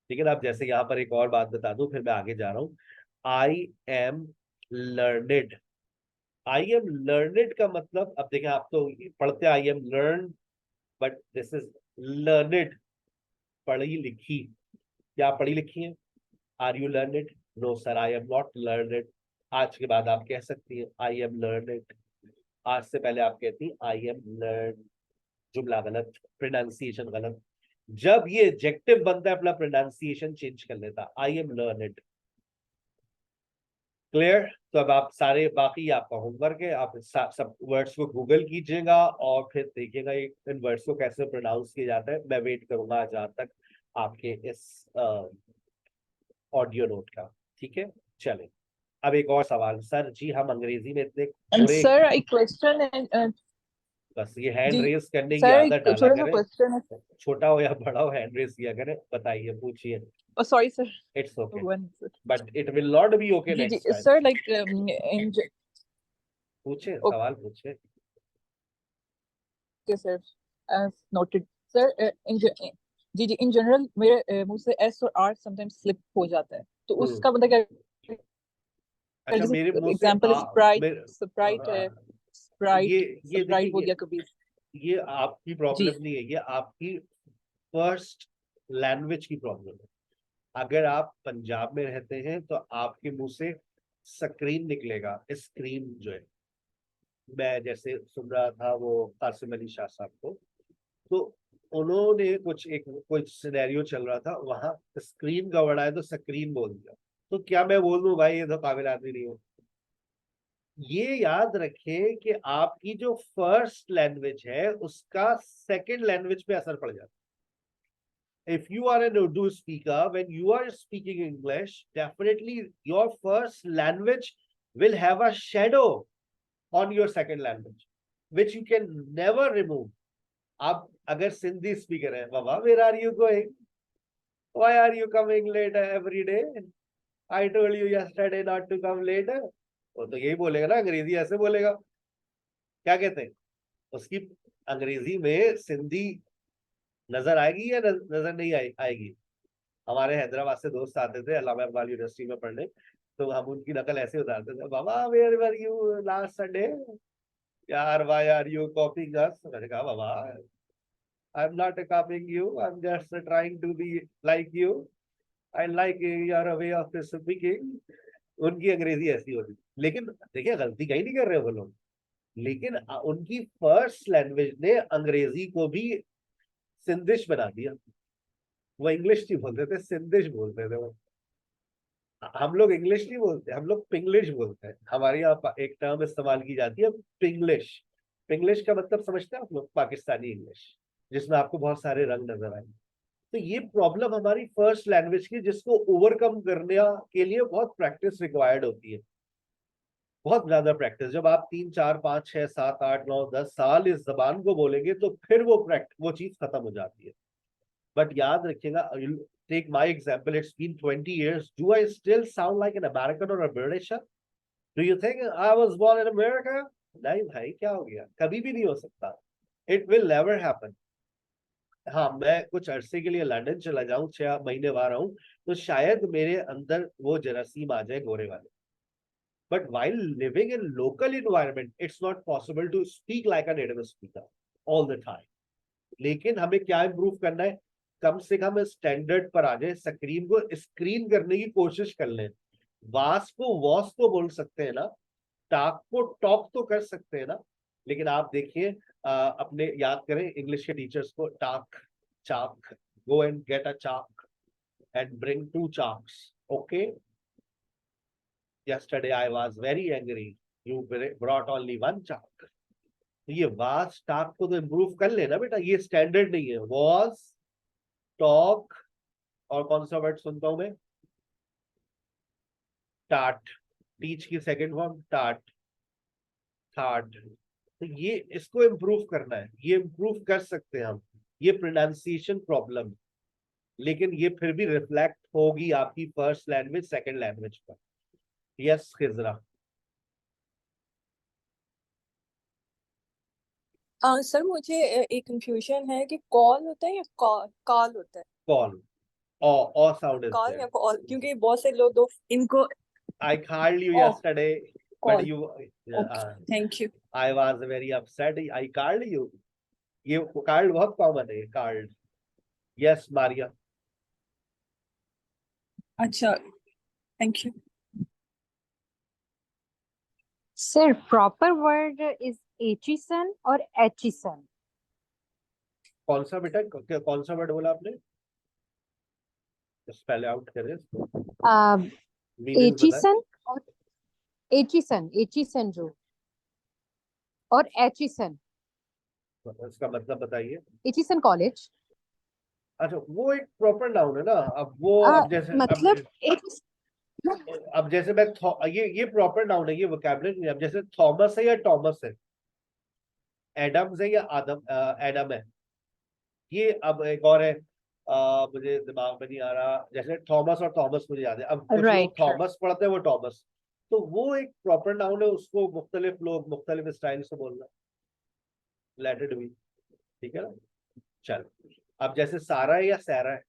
Speaker 1: लेकिन अब जैसे यहाँ पर एक और बात बता दूं, फिर मैं आगे जा रहा हूँ। I am learned, I am learned का मतलब, अब देखें आप तो पढ़ते I am learn, but this is learned, पढ़ी लिखी। क्या आप पढ़ी लिखी है? Are you learned? No sir I am not learned. आज के बाद आप कह सकती है आई एम लर्नेड, आज से पहले आप कहती आई एम लर्न। जुमला गलत, प्रोनाउंसिएशन गलत। जब ये एडजेक्टिव बनता है अपना प्रोनाउंसिएशन चेंज कर लेता, आई एम लर्नेड। क्लियर? तो अब आप सारे बाकी आपका होमवर्क है, आप सब वर्ड्स को गूगल कीजिएगा और फिर देखिएगा इन वर्ड्स को कैसे प्रोनाउंस किया जाता है। मैं वेट करूंगा जहां तक आपके इस ऑडियो नोट का। ठीक है, चले अब एक और सवाल। सर जी हम अंग्रेजी में इतने
Speaker 3: And
Speaker 1: बुरे,
Speaker 3: sir, a question and
Speaker 1: बस ये हैंड
Speaker 3: जी
Speaker 1: रेस करने की
Speaker 3: sir,
Speaker 1: आदत
Speaker 3: एक
Speaker 1: डाला
Speaker 3: छोटा सा
Speaker 1: करें,
Speaker 3: क्वेश्चन है।
Speaker 1: छोटा हो या बड़ा हो हैंड रेस किया करें। बताइए, पूछिए।
Speaker 3: Oh, sorry sir,
Speaker 1: it's okay,
Speaker 3: one sir.
Speaker 1: But it will not be okay
Speaker 3: ji
Speaker 1: next time.
Speaker 3: sir, like in
Speaker 1: पूछे,
Speaker 3: okay
Speaker 1: सवाल पूछे।
Speaker 3: sir, as noted sir, ji ji in general मेरे मुंह से S और R sometimes slip हो जाता है, तो उसका मतलब क्या?
Speaker 1: अच्छा मेरे मुंह से
Speaker 3: एग्जांपल स्प्राइट,
Speaker 1: मेरे,
Speaker 3: स्प्राइट है,
Speaker 1: ये
Speaker 3: स्प्राइट
Speaker 1: ये
Speaker 3: स्प्राइट बोल
Speaker 1: देखिए,
Speaker 3: दिया कभी।
Speaker 1: ये आपकी
Speaker 3: जी
Speaker 1: प्रॉब्लम नहीं है, ये आपकी फर्स्ट लैंग्वेज की प्रॉब्लम है। अगर आप पंजाब में रहते हैं तो आपके मुंह से स्क्रीन निकलेगा, स्क्रीन जो है। मैं जैसे सुन रहा था वो कासिम अली शाह साहब को, तो उन्होंने कोई सिनेरियो चल रहा था वहां, स्क्रीन का वर्ड आया तो स्क्रीन बोल दिया। तो क्या मैं बोल दूं भाई ये तो काबिल आदमी नहीं हो? ये याद रखें कि आपकी जो फर्स्ट लैंग्वेज है उसका सेकंड लैंग्वेज पे असर पड़ जाता है। If you are an Urdu speaker, when you are speaking English, definitely your first language will have a shadow on your second language, which you can never remove. आप अगर Sindhi speaker है, बाबा where are you going? Why are you coming late every day? I told you yesterday not to come later. वो तो यही बोलेगा ना, अंग्रेजी ऐसे बोलेगा। क्या कहते हैं उसकी अंग्रेजी में सिंधी नजर आएगी या नजर नहीं आएगी? हमारे हैदराबाद से दोस्त आते थे अल्लामा इकबाल यूनिवर्सिटी में पढ़ने, तो हम उनकी नकल ऐसे उतारते थे, बाबा where were you last Sunday, यार why are you copying us? मैंने कहा बाबा I am not copying you, I am just trying to be like you. I like your way of speaking. उनकी अंग्रेजी ऐसी होती, लेकिन देखिए गलती कहीं नहीं कर रहे वो लोग, लेकिन उनकी फर्स्ट लैंग्वेज ने अंग्रेजी को भी सिंधिश बना दिया। वो इंग्लिश नहीं बोलते थे, सिंधिश बोलते थे वो। हम लोग इंग्लिश नहीं बोलते, हम लोग पिंग्लिश बोलते हैं। हमारे यहाँ एक टर्म इस्तेमाल की जाती है पिंग्लिश। पिंग्लिश का मतलब समझते हैं आप लोग? पाकिस्तानी इंग्लिश, जिसमें आपको बहुत सारे रंग नजर आए। तो ये प्रॉब्लम हमारी फर्स्ट लैंग्वेज की, जिसको ओवरकम करने के लिए बहुत प्रैक्टिस रिक्वायर्ड होती है, बहुत ज्यादा प्रैक्टिस। जब आप 3 4 5 6 7 8 9 10 साल इस जबान को बोलेंगे तो फिर वो चीज खत्म हो जाती है। बट याद रखिएगा, take my example, it's been 20 years, do I still sound like an American or a Britisher? Do you think I was born in America? नहीं भाई, क्या हो गया? कभी भी नहीं हो सकता। It will never happen. हाँ, मैं कुछ अरसे के लिए लंदन चला जाऊं, 6 महीने बाहर आऊं, तो शायद मेरे अंदर वो जरासीम आ जाए गोरे वाले। But while living in local environment, it's not possible to speak like a native speaker all the time. लेकिन हमें क्या इम्प्रूव करना है? कम से कम स्टैंडर्ड पर आ जाए, स्क्रीन को स्क्रीन करने की कोशिश कर लें। वास को वॉस तो बोल सकते हैं ना, टाक को टॉक तो कर सकते हैं ना। लेकिन आप देखिए, अपने याद करें इंग्लिश के टीचर्स को, talk, chalk, go and get a chalk and bring 2 chalks, okay? Yesterday I was very angry. You brought only 1 chalk. तो ये वास टाक को तो इम्प्रूव कर लेना बेटा, ये स्टैंडर्ड नहीं है। वॉज, टॉक, और कौन सा वर्ड सुनता हूं मैं? टाट। टीच की सेकंड फॉर्म टाट, थाट। तो ये इसको इम्प्रूव करना है, ये इम्प्रूव कर सकते हैं हम। ये प्रोनाउंसिएशन प्रॉब्लम, लेकिन ये फिर भी रिफ्लेक्ट होगी आपकी फर्स्ट लैंग्वेज सेकंड लैंग्वेज पर। यस खिजरा।
Speaker 3: सर मुझे एक कंफ्यूजन है कि कॉल होता है या कॉल होता है?
Speaker 1: Call, or sound is
Speaker 3: call
Speaker 1: there.
Speaker 3: या कॉल, क्योंकि बहुत से लोग इनको
Speaker 1: I called you
Speaker 3: Oh,
Speaker 1: yesterday,
Speaker 3: call.
Speaker 1: but you,
Speaker 3: thank you.
Speaker 1: I was very upset. I called you. ये called बहुत कॉमन है, called. Yes, Maria.
Speaker 3: अच्छा, thank you.
Speaker 2: Sir, proper word is Aitchison or Atchison?
Speaker 1: कौन सा बेटा, कौन सा word बोला आपने? स्पेल आउट करें इसको। Meanings बताएं।
Speaker 2: Aitchison और Aitchison जो, और Atchison,
Speaker 1: इसका मतलब बताइए।
Speaker 2: Aitchison College।
Speaker 1: अच्छा, वो एक प्रॉपर नाउन है ना। अब वो अब जैसे
Speaker 2: मतलब
Speaker 1: अब जैसे मैं ये प्रॉपर नाउन है, ये वोकैबुलरी। अब जैसे थॉमस है या टॉमस है, एडम्स है या आदम एडम है, ये अब एक और है, मुझे दिमाग में नहीं आ रहा। जैसे थॉमस और थॉमस मुझे याद है, अब कुछ लोग थॉमस पढ़ते हैं, वो टॉमस। तो वो एक प्रॉपर नाउन है, उसको मुख्तलिफ लोग मुख्तलिफ स्टाइल से बोलना, लेट इट बी, ठीक है ना। चल, अब जैसे सारा है या सैरा है,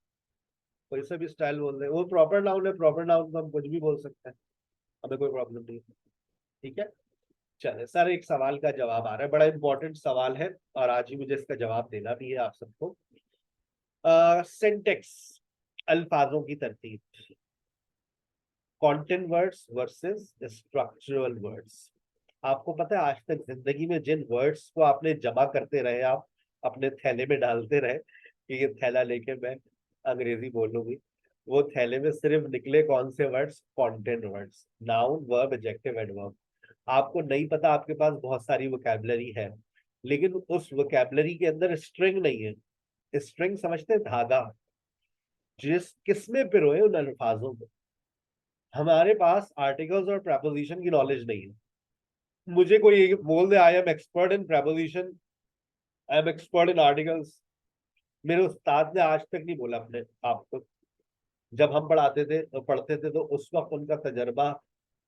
Speaker 1: कोई सा भी स्टाइल बोल रहे, वो प्रॉपर नाउन है। प्रॉपर नाउन को हम कुछ भी बोल सकते हैं, हमें कोई प्रॉब्लम नहीं है, ठीक है। चले सर, एक सवाल का जवाब आ रहा है, बड़ा इंपॉर्टेंट सवाल है, और आज ही मुझे इसका जवाब देना भी है आप सबको। सिंटेक्स, अल्फाजों की तरतीब, content words versus structural words. आपको पता है, आज तक जिंदगी में जिन वर्ड्स को आपने जमा करते रहे, आप अपने थैले में डालते रहे कि ये थैला लेके मैं अंग्रेजी बोलूंगी, वो थैले में सिर्फ निकले कौन से words? Content words, noun, verb, adjective, adverb. आपको नहीं पता, आपके पास बहुत सारी वोकैबुलरी है, लेकिन उस वोकैबुलरी के अंदर स्ट्रिंग नहीं है। स्ट्रिंग समझते हैं? धागा, जिस किसमें पिरोए उन अल्फाजों को। हमारे पास आर्टिकल्स और प्रेपोजिशन की नॉलेज नहीं है। मुझे कोई बोल दे I am expert in preposition, I am expert in articles, मेरे उस्ताद ने आज तक नहीं बोला अपने आप को। जब हम पढ़ते थे तो उस वक्त उनका तजर्बा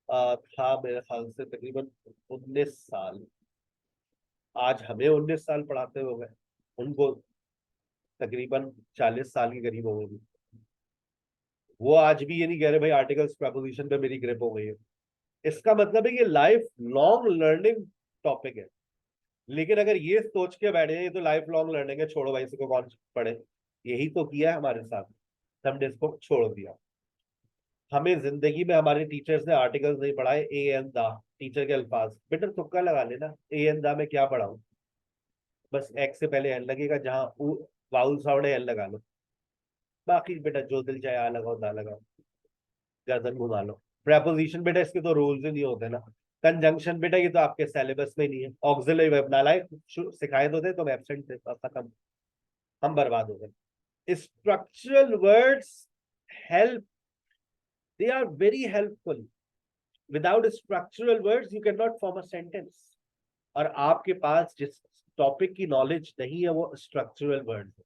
Speaker 1: था मेरे ख्याल से तकरीबन 19 साल। आज हमें 19 साल पढ़ाते हो गए, उनको तकरीबन 40 साल के करीब हो गए। वो आज भी ये नहीं कह रहे भाई आर्टिकल्स प्रेपोजिशन पे मेरी ग्रिप हो गई है। इसका मतलब है कि लाइफ लॉन्ग लर्निंग टॉपिक है। लेकिन अगर ये सोच के बैठे ये तो लाइफ लॉन्ग लर्निंग है, छोड़ो भाई इसको कौन पढ़े, यही तो किया है हमारे साथ, हमने इसको छोड़ दिया। हमें जिंदगी में हमारे टीचर्स ने आर्टिकल्स नहीं पढ़ाए, ए एन दा, टीचर के अल्फाज, बेटा तुक्का लगा लेना, ए एन दा में क्या पढ़ाऊं, बस एक्स से पहले एन लगेगा, जहां वाउल साउंड है एन लगा लो, बाकी बेटा जो दिल चाहे आ लगाओ दा लगाओ, गर्दन घुमा लो। प्रेपोजिशन बेटा इसके तो रूल्स ही नहीं होते ना। कंजंक्शन बेटा ये तो आपके सिलेबस में नहीं है। ऑक्सिलरी वर्ब नालायक सिखाए तो थे, तुम एब्सेंट थे, खत्म, हम बर्बाद हो गए। Structural words help, they are very helpful. Without structural words you cannot form a sentence. और आपके पास जिस टॉपिक की नॉलेज नहीं है वो स्ट्रक्चरल वर्ड है।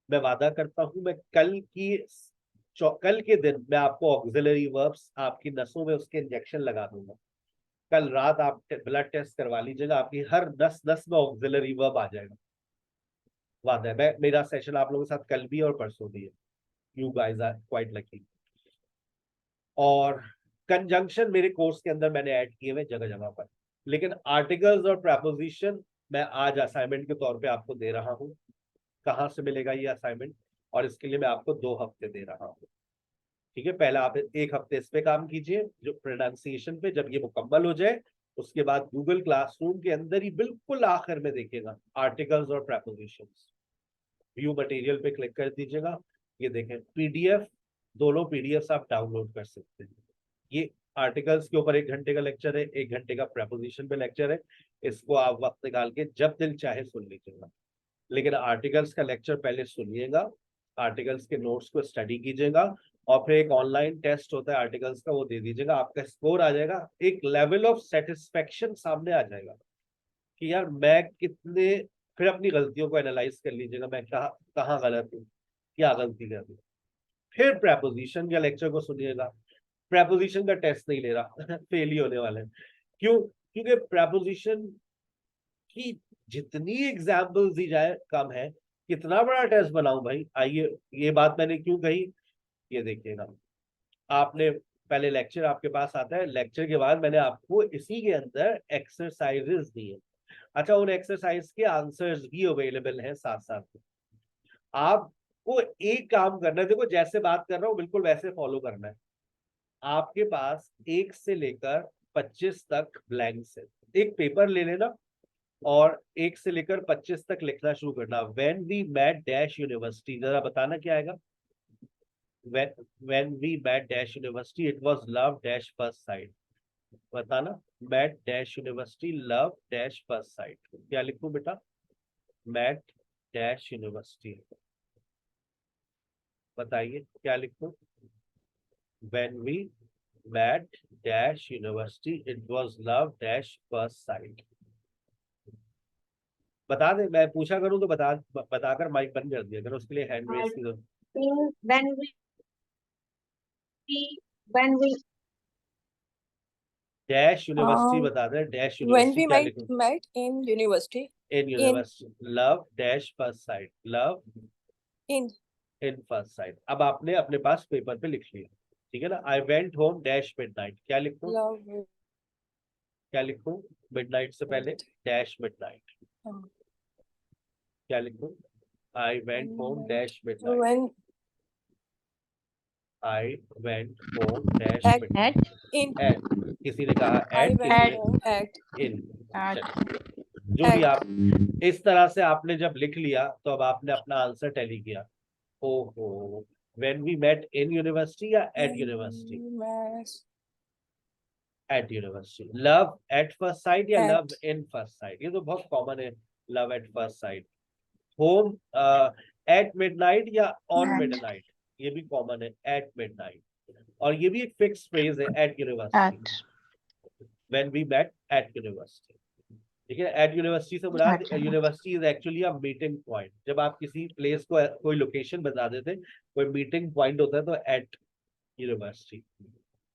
Speaker 1: मैं वादा करता हूं मैं कल के दिन मैं आपको ऑक्सिलरी वर्ब्स आपकी नसों में उसके इंजेक्शन लगा दूंगा। कल रात आप ब्लड टेस्ट करवा लीजिएगा, आपकी हर नस नस में ऑक्सिलरी वर्ब आ जाएगा, वादा है। मैं मेरा सेशन आप लोगों के साथ कल भी और परसों भी है। You guys are quite lucky. और कंजंक्शन मेरे कोर्स के अंदर मैंने ऐड किए हुए जगह जगह पर, लेकिन आर्टिकल्स और प्रेपोजिशन मैं आज असाइनमेंट के तौर पे आपको दे रहा हूँ। कहाँ से मिलेगा ये असाइनमेंट, और इसके लिए मैं आपको 2 हफ्ते दे रहा हूँ, ठीक है। पहले आप 1 हफ्ते इस पे काम कीजिए जो प्रोनाउंसिएशन पे, जब ये मुकम्मल हो जाए उसके बाद गूगल क्लासरूम के अंदर ही बिल्कुल आखिर में देखिएगा आर्टिकल्स और प्रेपोजिशंस। व्यू मटेरियल पे क्लिक कर दीजिएगा, ये देखें पीडीएफ, दोनों पीडीएफ आप डाउनलोड कर सकते हैं। ये आर्टिकल्स के ऊपर 1 घंटे का लेक्चर है, 1 घंटे का प्रेपोजिशन पे लेक्चर है। इसको आप वक्त निकाल के जब दिल चाहे सुन लीजिएगा, लेकिन आर्टिकल्स का लेक्चर पहले सुनिएगा, आर्टिकल्स के नोट्स को स्टडी कीजिएगा, और फिर एक ऑनलाइन टेस्ट होता है आर्टिकल्स का, वो दे दीजिएगा। आपका स्कोर आ जाएगा, एक लेवल ऑफ सेटिस्फेक्शन सामने आ जाएगा कि यार मैं कितने, फिर अपनी गलतियों को एनालाइज कर लीजिएगा, मैं कहाँ गलत हूँ, क्या गलती कर दी। फिर प्रेपोजिशन के लेक्चर को सुनिएगा। प्रेपोजिशन का टेस्ट नहीं ले रहा फेल ही होने वाले हैं। क्यों? क्योंकि प्रेपोजिशन की जितनी एग्जाम्पल्स दी जाए कम है। कितना बड़ा टेस्ट बनाऊं भाई, आइए, ये बात मैंने क्यों कही, ये देखिएगा। आपने पहले लेक्चर आपके पास आता है, लेक्चर के बाद मैंने आपको इसी के अंदर एक्सरसाइजेस दी है। अच्छा, उन एक्सरसाइज के आंसर्स भी अवेलेबल हैं साथ साथ। आपको एक काम करना है, देखो जैसे बात कर रहा हूँ बिल्कुल वैसे फॉलो करना है। आपके पास 1 से लेकर 25 तक ब्लैंक्स है। एक पेपर ले लेना और 1 से लेकर 25 तक लिखना शुरू करना। When we met dash university, जरा बताना क्या आएगा। When we met dash university it was love dash first sight. बताना, met dash university love dash first sight, क्या लिखूं बेटा, मेट डैश यूनिवर्सिटी, बताइए क्या लिखूं। When we met dash university it was love dash first sight. बता दे, मैं पूछा करूं तो बताकर माइक बंद कर दिया करो, उसके लिए हैंड रेस की जरूरत।
Speaker 4: when we
Speaker 1: डैश यूनिवर्सिटी बता दे, डैश
Speaker 3: when
Speaker 1: यूनिवर्सिटी
Speaker 3: we
Speaker 1: क्या
Speaker 3: met
Speaker 1: लिखूं।
Speaker 3: met in university
Speaker 1: in university love dash first site, love
Speaker 3: in
Speaker 1: in first site. अब आपने अपने पास पेपर पे लिख लिया, ठीक है ना। आई वेंट होम डैश मिडनाइट, क्या लिखूं,
Speaker 3: love
Speaker 1: क्या लिखूं, मिडनाइट से पहले डैश मिडनाइट,
Speaker 3: um,
Speaker 1: क्या लिखूं, I went home dash midnight,
Speaker 3: when
Speaker 1: I went home dash
Speaker 3: at
Speaker 1: midnight.
Speaker 3: in
Speaker 1: at, किसी ने कहा
Speaker 3: I
Speaker 1: एट,
Speaker 3: went
Speaker 1: किसी ने
Speaker 3: home at
Speaker 1: इन, जो भी आप इस तरह से आपने जब लिख लिया तो अब आपने अपना आंसर टैली किया। ओहो, when we met in university या at university, at university. Love at first sight या लव इन फर्स्ट साइट, ये तो बहुत कॉमन है, love at first sight. Home at midnight या ऑन मिडनाइट, ये भी कॉमन है, एट मिडनाइट। और ये भी एक फिक्स फ्रेज है, at university, when we met at university, ठीक है। एट यूनिवर्सिटी से मुराद, university is actually a meeting point. जब आप किसी प्लेस को कोई लोकेशन बता देते, कोई मीटिंग पॉइंट होता है तो एट यूनिवर्सिटी,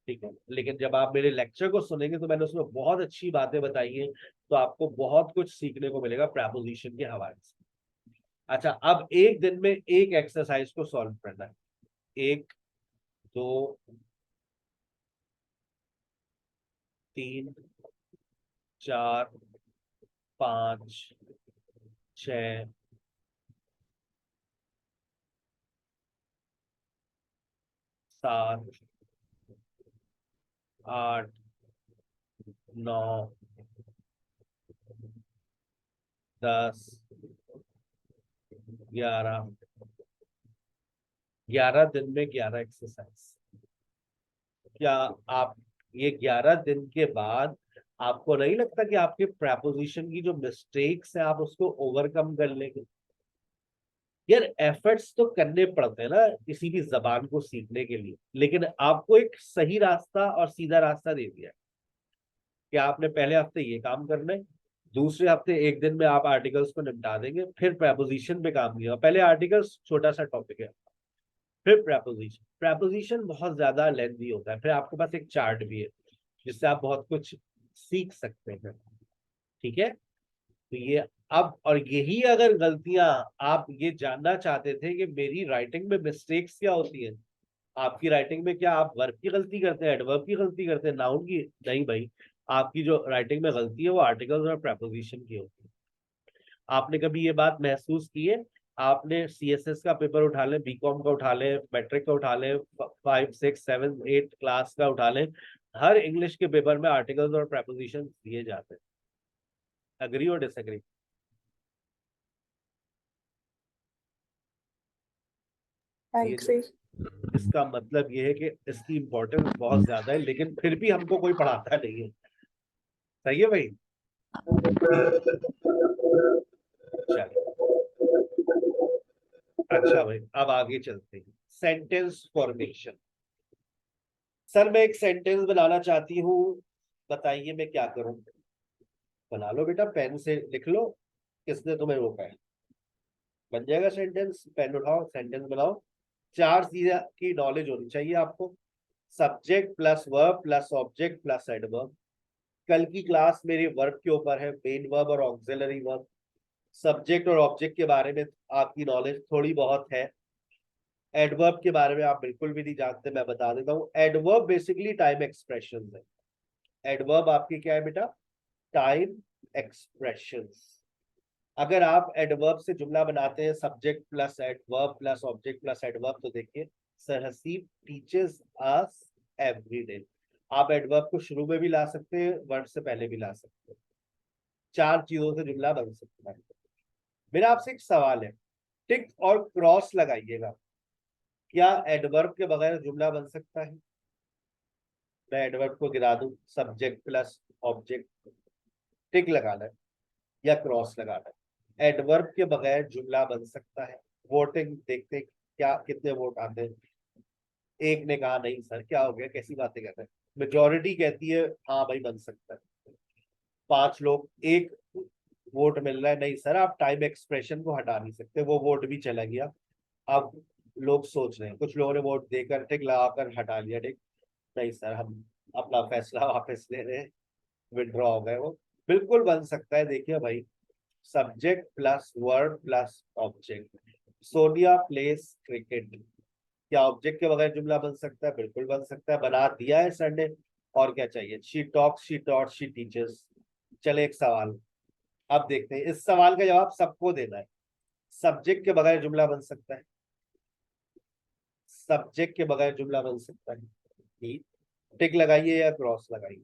Speaker 1: ठीक है। लेकिन जब आप मेरे लेक्चर को सुनेंगे तो मैंने उसमें बहुत अच्छी बातें बताई हैं, तो आपको बहुत कुछ सीखने को मिलेगा प्रेपोजिशन के हवाले से। अच्छा, अब एक दिन में एक एक्सरसाइज को सॉल्व करना है। 1 2 3 4 5 6 7 8 9 10 11 11 दिन में 11 एक्सरसाइज। क्या आप ये 11 दिन के बाद आपको नहीं लगता कि आपके प्रेपोजिशन की जो मिस्टेक्स है आप उसको ओवरकम कर लेंगे? यार एफर्ट्स तो करने पड़ते हैं ना किसी भी जबान को सीखने के लिए, लेकिन आपको एक सही रास्ता और सीधा रास्ता दे दिया कि आपने पहले हफ्ते ये काम करना है, दूसरे हफ्ते एक दिन में आप आर्टिकल्स को निपटा देंगे, फिर प्रेपोजिशन पे काम किया। पहले आर्टिकल्स छोटा सा टॉपिक है, फिर प्रेपोजिशन। प्रेपोजिशन बहुत ज्यादा लेंथी होता है, फिर आपके पास एक चार्ट भी है जिससे आप बहुत कुछ सीख सकते हैं। ठीक है, तो ये अब, और यही अगर गलतियां आप ये जानना चाहते थे कि मेरी राइटिंग में मिस्टेक्स क्या होती है, आपकी राइटिंग में क्या आप वर्ब की गलती करते हैं, एडवर्ब की गलती करते हैं, नाउन की? नहीं भाई, आपकी जो राइटिंग में गलती है वो आर्टिकल्स और प्रेपोजिशन की होती है। आपने कभी ये बात महसूस की है? आपने सीएसएस का पेपर उठा लें, बीकॉम का उठा लें, मैट्रिक का उठा लें, 5 6 7 8 क्लास का उठा लें, हर इंग्लिश के पेपर में आर्टिकल्स और प्रेपोजिशन दिए जाते हैं। अग्री और डिसएग्री? इसका मतलब ये है कि इसकी इंपॉर्टेंस बहुत ज्यादा है, लेकिन फिर भी हमको कोई पढ़ाता नहीं है। सही है भाई? चलिए, अच्छा भाई, अब आगे चलते हैं। Sentence formation. सर मैं एक सेंटेंस बनाना चाहती हूँ, बताइए मैं क्या करूं? बना लो बेटा, पेन से लिख लो, किसने तुम्हें रोका है? बन जाएगा सेंटेंस। पेन उठाओ, सेंटेंस बनाओ। 4 चीजें की नॉलेज होनी चाहिए आपको। Subject plus verb plus object plus adverb. कल की क्लास मेरी वर्ब के ऊपर है, मेन वर्ब और ऑक्सिलरी वर्ब। सब्जेक्ट और ऑब्जेक्ट के बारे में आपकी नॉलेज थोड़ी बहुत है। एडवर्ब के बारे में आप बिल्कुल भी नहीं जानते, मैं बता देता हूँ। एडवर्ब बेसिकली टाइम एक्सप्रेशन है। एडवर्ब आपकी क्या है बेटा? Time expressions. अगर आप एडवर्ब से जुमला बनाते हैं, subject plus adverb plus object plus adverb, तो देखिए, sir Haseeb teachers us every day. आप एडवर्ब को शुरू में भी ला सकते हैं, वर्ब से पहले भी ला सकते हैं। 4 चीजों से जुमला बन सकता है। मेरा आपसे एक सवाल है, टिक और क्रॉस लगाइएगा। क्या एडवर्ब के बगैर जुमला बन सकता है? मैं एडवर्ब को गिरा दूं, सब्जेक्ट प्लस ऑब्जेक्ट, टिक लगाना है या क्रॉस लगाना है, एडवर्ब के बगैर जुमला बन सकता है? वोटिंग देखते हैं, क्या कितने वोट आते हैं। एक ने कहा नहीं सर, क्या हो गया, कैसी बातें कर रहे हैं? मेजोरिटी कहती है हाँ भाई बन सकता है। 5 लोग, एक वोट मिल रहा है, नहीं सर आप टाइम एक्सप्रेशन को हटा नहीं सकते, वो वोट भी चला गया। अब लोग सोच रहे हैं, कुछ लोगों ने वोट देकर टिक लगाकर हटा लिया टिक, नहीं सर हम अपना फैसला वापस ले रहे हैं, विड्रॉ हो गए वो। बिल्कुल बन सकता है, देखिए भाई, subject plus verb plus object. Sonia place cricket. क्या ऑब्जेक्ट के बगैर जुमला बन सकता है? बिल्कुल बन सकता है, बना दिया है सर ने। और क्या चाहिए? She talks, she taught, she teachers. चले एक सवाल, अब देखते हैं, इस सवाल का जवाब सबको देना है। सब्जेक्ट के बगैर जुमला बन सकता है? सब्जेक्ट के बगैर जुमला बन सकता है? टिक लगाइए या क्रॉस लगाइए।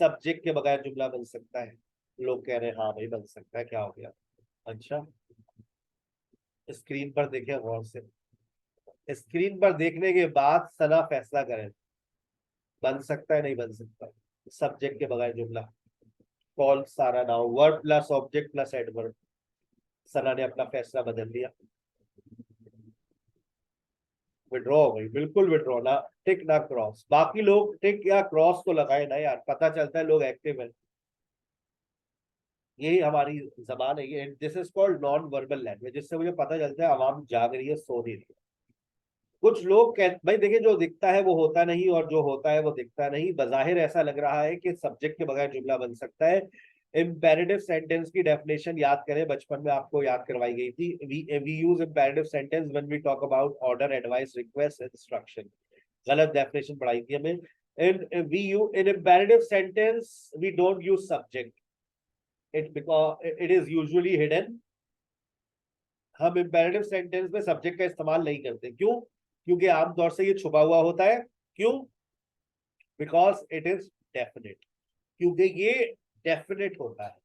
Speaker 1: सब्जेक्ट के बगैर जुमला बन सकता है? लोग कह रहे हैं हाँ भाई बन सकता है, क्या हो गया? अच्छा, स्क्रीन पर देखें गौर से, स्क्रीन पर देखने के बाद सना फैसला करें, बन सकता है नहीं बन सकता सब्जेक्ट के बगैर जुमला? Call Sara now, verb plus object plus adverb. Sana ने अपना फैसला बदल दिया, विड्रॉ हो गई, बिल्कुल विड्रॉ, ना टिक ना क्रॉस। बाकी लोग टिक या क्रॉस तो लगाए ना यार, पता चलता है लोग एक्टिव है। यही हमारी जबान है, ये this is called non verbal language, जिससे मुझे पता चलता है आवाम जाग रही है, सो नहीं रही है। कुछ लोग कह भाई देखिए, जो दिखता है वो होता नहीं और जो होता है वो दिखता नहीं। बजाहिर ऐसा लग रहा है कि सब्जेक्ट के बगैर जुमला बन सकता है। इम्पेरेटिव सेंटेंस की डेफिनेशन याद करें, बचपन में आपको याद करवाई गई थी। We use imperative sentence when we talk about order, advice, request, instruction. गलत डेफिनेशन पढ़ाई थी हमें। in imperative sentence we don't use subject, because it is usually hidden। हम इम्पेरेटिव सेंटेंस में सब्जेक्ट का इस्तेमाल नहीं करते, क्यों? क्योंकि आमतौर से ये छुपा हुआ होता है। क्यों? बिकॉज इट इज डेफिनेट, क्योंकि ये डेफिनेट होता है।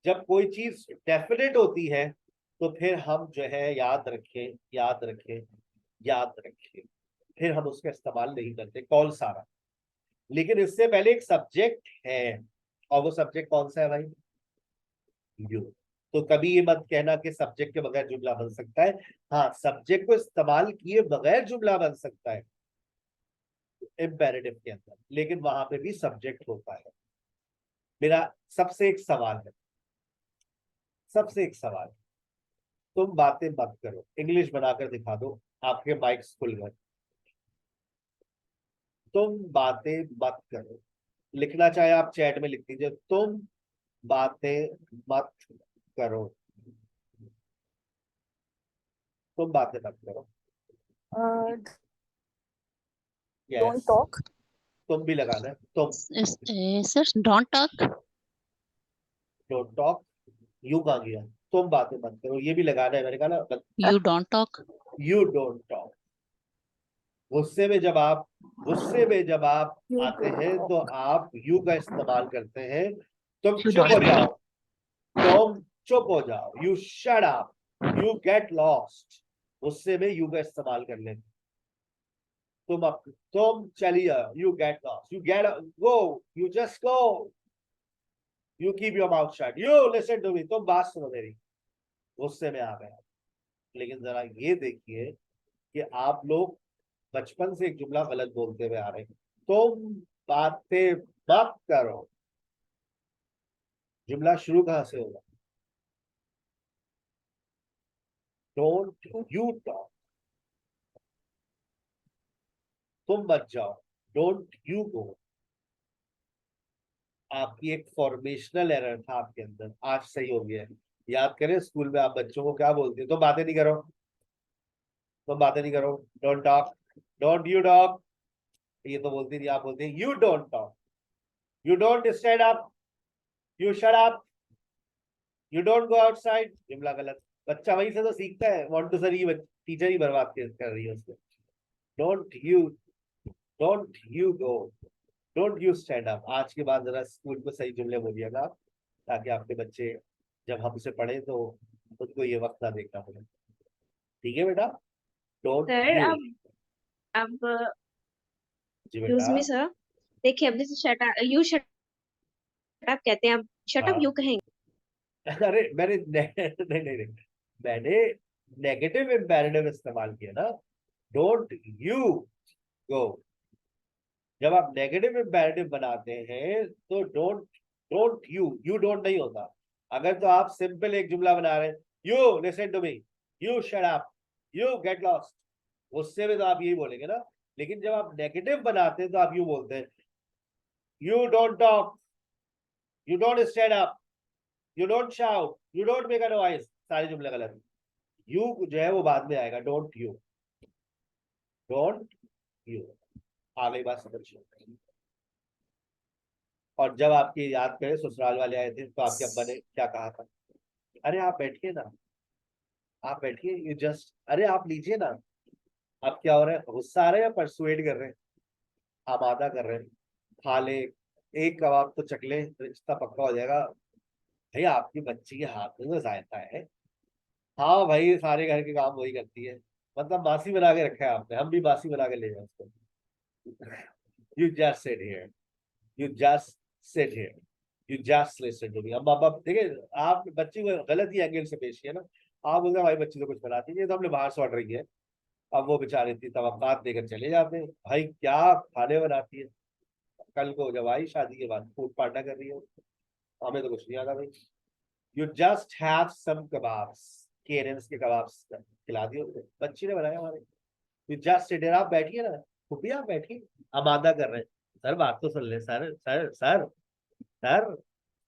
Speaker 1: जब कोई चीज डेफिनेट होती है तो फिर हम जो है याद रखें, याद रखें, याद रखें, फिर हम उसका इस्तेमाल नहीं करते कौन सारा। लेकिन इससे पहले एक सब्जेक्ट है, और वो सब्जेक्ट कौन सा है भाई? यू। तो कभी ये मत कहना कि सब्जेक्ट के बगैर जुमला बन सकता है। हाँ, सब्जेक्ट को इस्तेमाल किए बगैर जुमला बन सकता है इम्पेरेटिव के अंदर, लेकिन वहां पे भी सब्जेक्ट होता है। मेरा सबसे एक सवाल है, सबसे एक सवाल, तुम बातें मत करो, इंग्लिश बनाकर दिखा दो। आपके माइक्स खुल गए। तुम बातें मत करो, लिखना चाहे आप चैट में लिख दीजिए, तुम बातें मत करो, तुम बातें मत करो।
Speaker 3: Don't
Speaker 1: yes,
Speaker 3: talk.
Speaker 1: तुम भी लगाना है, तुम।
Speaker 5: Sir, don't talk.
Speaker 1: Don't talk, you कहाँ गया? तुम बातें मत करो, ये भी लगाना है, मैंने कहा ना।
Speaker 5: You don't talk.
Speaker 1: You don't talk. गुस्से में जब आप आते हैं तो आप यू का इस्तेमाल करते हैं। तुम
Speaker 3: You
Speaker 1: चुप हो
Speaker 3: don't
Speaker 1: जाओ, तुम चुप हो जाओ, you shut up, you get lost. गुस्से में यू का इस्तेमाल कर लें। तुम चलिए, you get lost, you get go, you just go, you keep your mouth shut, you listen to me, तुम बात सुनो मेरी। गुस्से में आ गए। लेकिन जरा ये देखिए कि आप लोग बचपन से एक जुमला गलत बोलते हुए आ रहे हैं। तुम बातें मत करो, जुमला शुरू कहां से होगा? डोंट यू टॉक, तुम मत जाओ, डोंट यू गो। आपकी एक फॉर्मेशनल एरर था आपके अंदर, आज सही हो गया है। याद करें, स्कूल में आप बच्चों को क्या बोलते हैं? तुम बातें नहीं करो, तुम बातें नहीं करो, don't talk, don't you talk. ये तो बोलती नहीं, आप बोलते हैं you don't talk, you don't stand up, you shut up, you don't go outside. जुमला गलत। बच्चा वहीं से तो सीखता है। वांट टू सर, ये टीचर ही बर्बाद कर रही है उसको। Don't you, don't you go, don't you stand up. आज के बाद जरा स्कूल में सही जुमले बोलिएगा आप, ताकि आपके बच्चे जब हमसे पढ़े तो उनको ये वक्त ना देखना पड़े। ठीक है बेटा? Don't
Speaker 4: sir
Speaker 1: you.
Speaker 4: अब
Speaker 1: जी
Speaker 4: एक्सक्यूज
Speaker 1: बेटा।
Speaker 4: मी सर, देखिए अब जैसे shut up, you shut up कहते हैं, अब शट अप
Speaker 1: हाँ।
Speaker 4: यू कहेंगे।
Speaker 1: अरे मैंने नहीं नहीं नहीं, मैंने नेगेटिव इम्पेरेटिव इस्तेमाल किया ना। Don't you go. जब आप नेगेटिव इम्पेरेटिव बनाते हैं तो डोंट, डोंट यू डोंट नहीं होता। अगर तो आप सिंपल एक जुमला बना रहे हैं, you listen to me, you shut up, you get lost, उससे भी तो आप यही बोलेंगे ना। लेकिन जब आप नेगेटिव बनाते हैं तो आप यू बोलते हैं, you don't talk, you don't stand up, you don't shout, you don't make a noise. सारे जुमले गलत। यू जो है वो बाद में आएगा, डोंट यू, डोंट यू। आ गई बात समझ? और जब आपकी याद करें ससुराल वाले आए थे तो आपके अब्बा ने क्या कहा था? अरे आप बैठिए ना, आप बैठिए, यू जस्ट, अरे आप लीजिए ना। आप क्या हो रहा है, गुस्सा आ रहा है या परसुएड कर रहे हैं, आमादा कर रहे हैं? खा ले, एक कबाब तो चख ले, रिश्ता पक्का हो जाएगा। भाई आपकी बच्ची के हाथ में तो जायका है। हाँ भाई, सारे घर के काम वही करती है। मतलब बासी बना के रखा है आपने, हम भी बासी बना के ले जाए उसको। You just sit here, you just sit here, you just listen to me. अब आप देखिए, आप बच्ची को गलत ही एंगल से पेश किया ना। आप बोलते भाई बच्ची तो कुछ बनाती नहीं है, तो हमने बाहर से ऑर्डर रही है। अब वो बेचारे इतनी तवक्कात देकर चले जाते हैं, भाई क्या खाने बनाती है। कल को जब आई शादी के बाद फूड पार्टा कर रही है, हमें तो कुछ नहीं आता भाई। You just have some kebabs, केरन्स के कबाब्स खिला दिए उसने, बच्ची ने बनाया हमारे। यू जस्ट सिट हियर, आप बैठिए ना, खुफी आप बैठिए। आमादा कर रहे हैं। सर बात तो सुन ले, sir sir sir sir,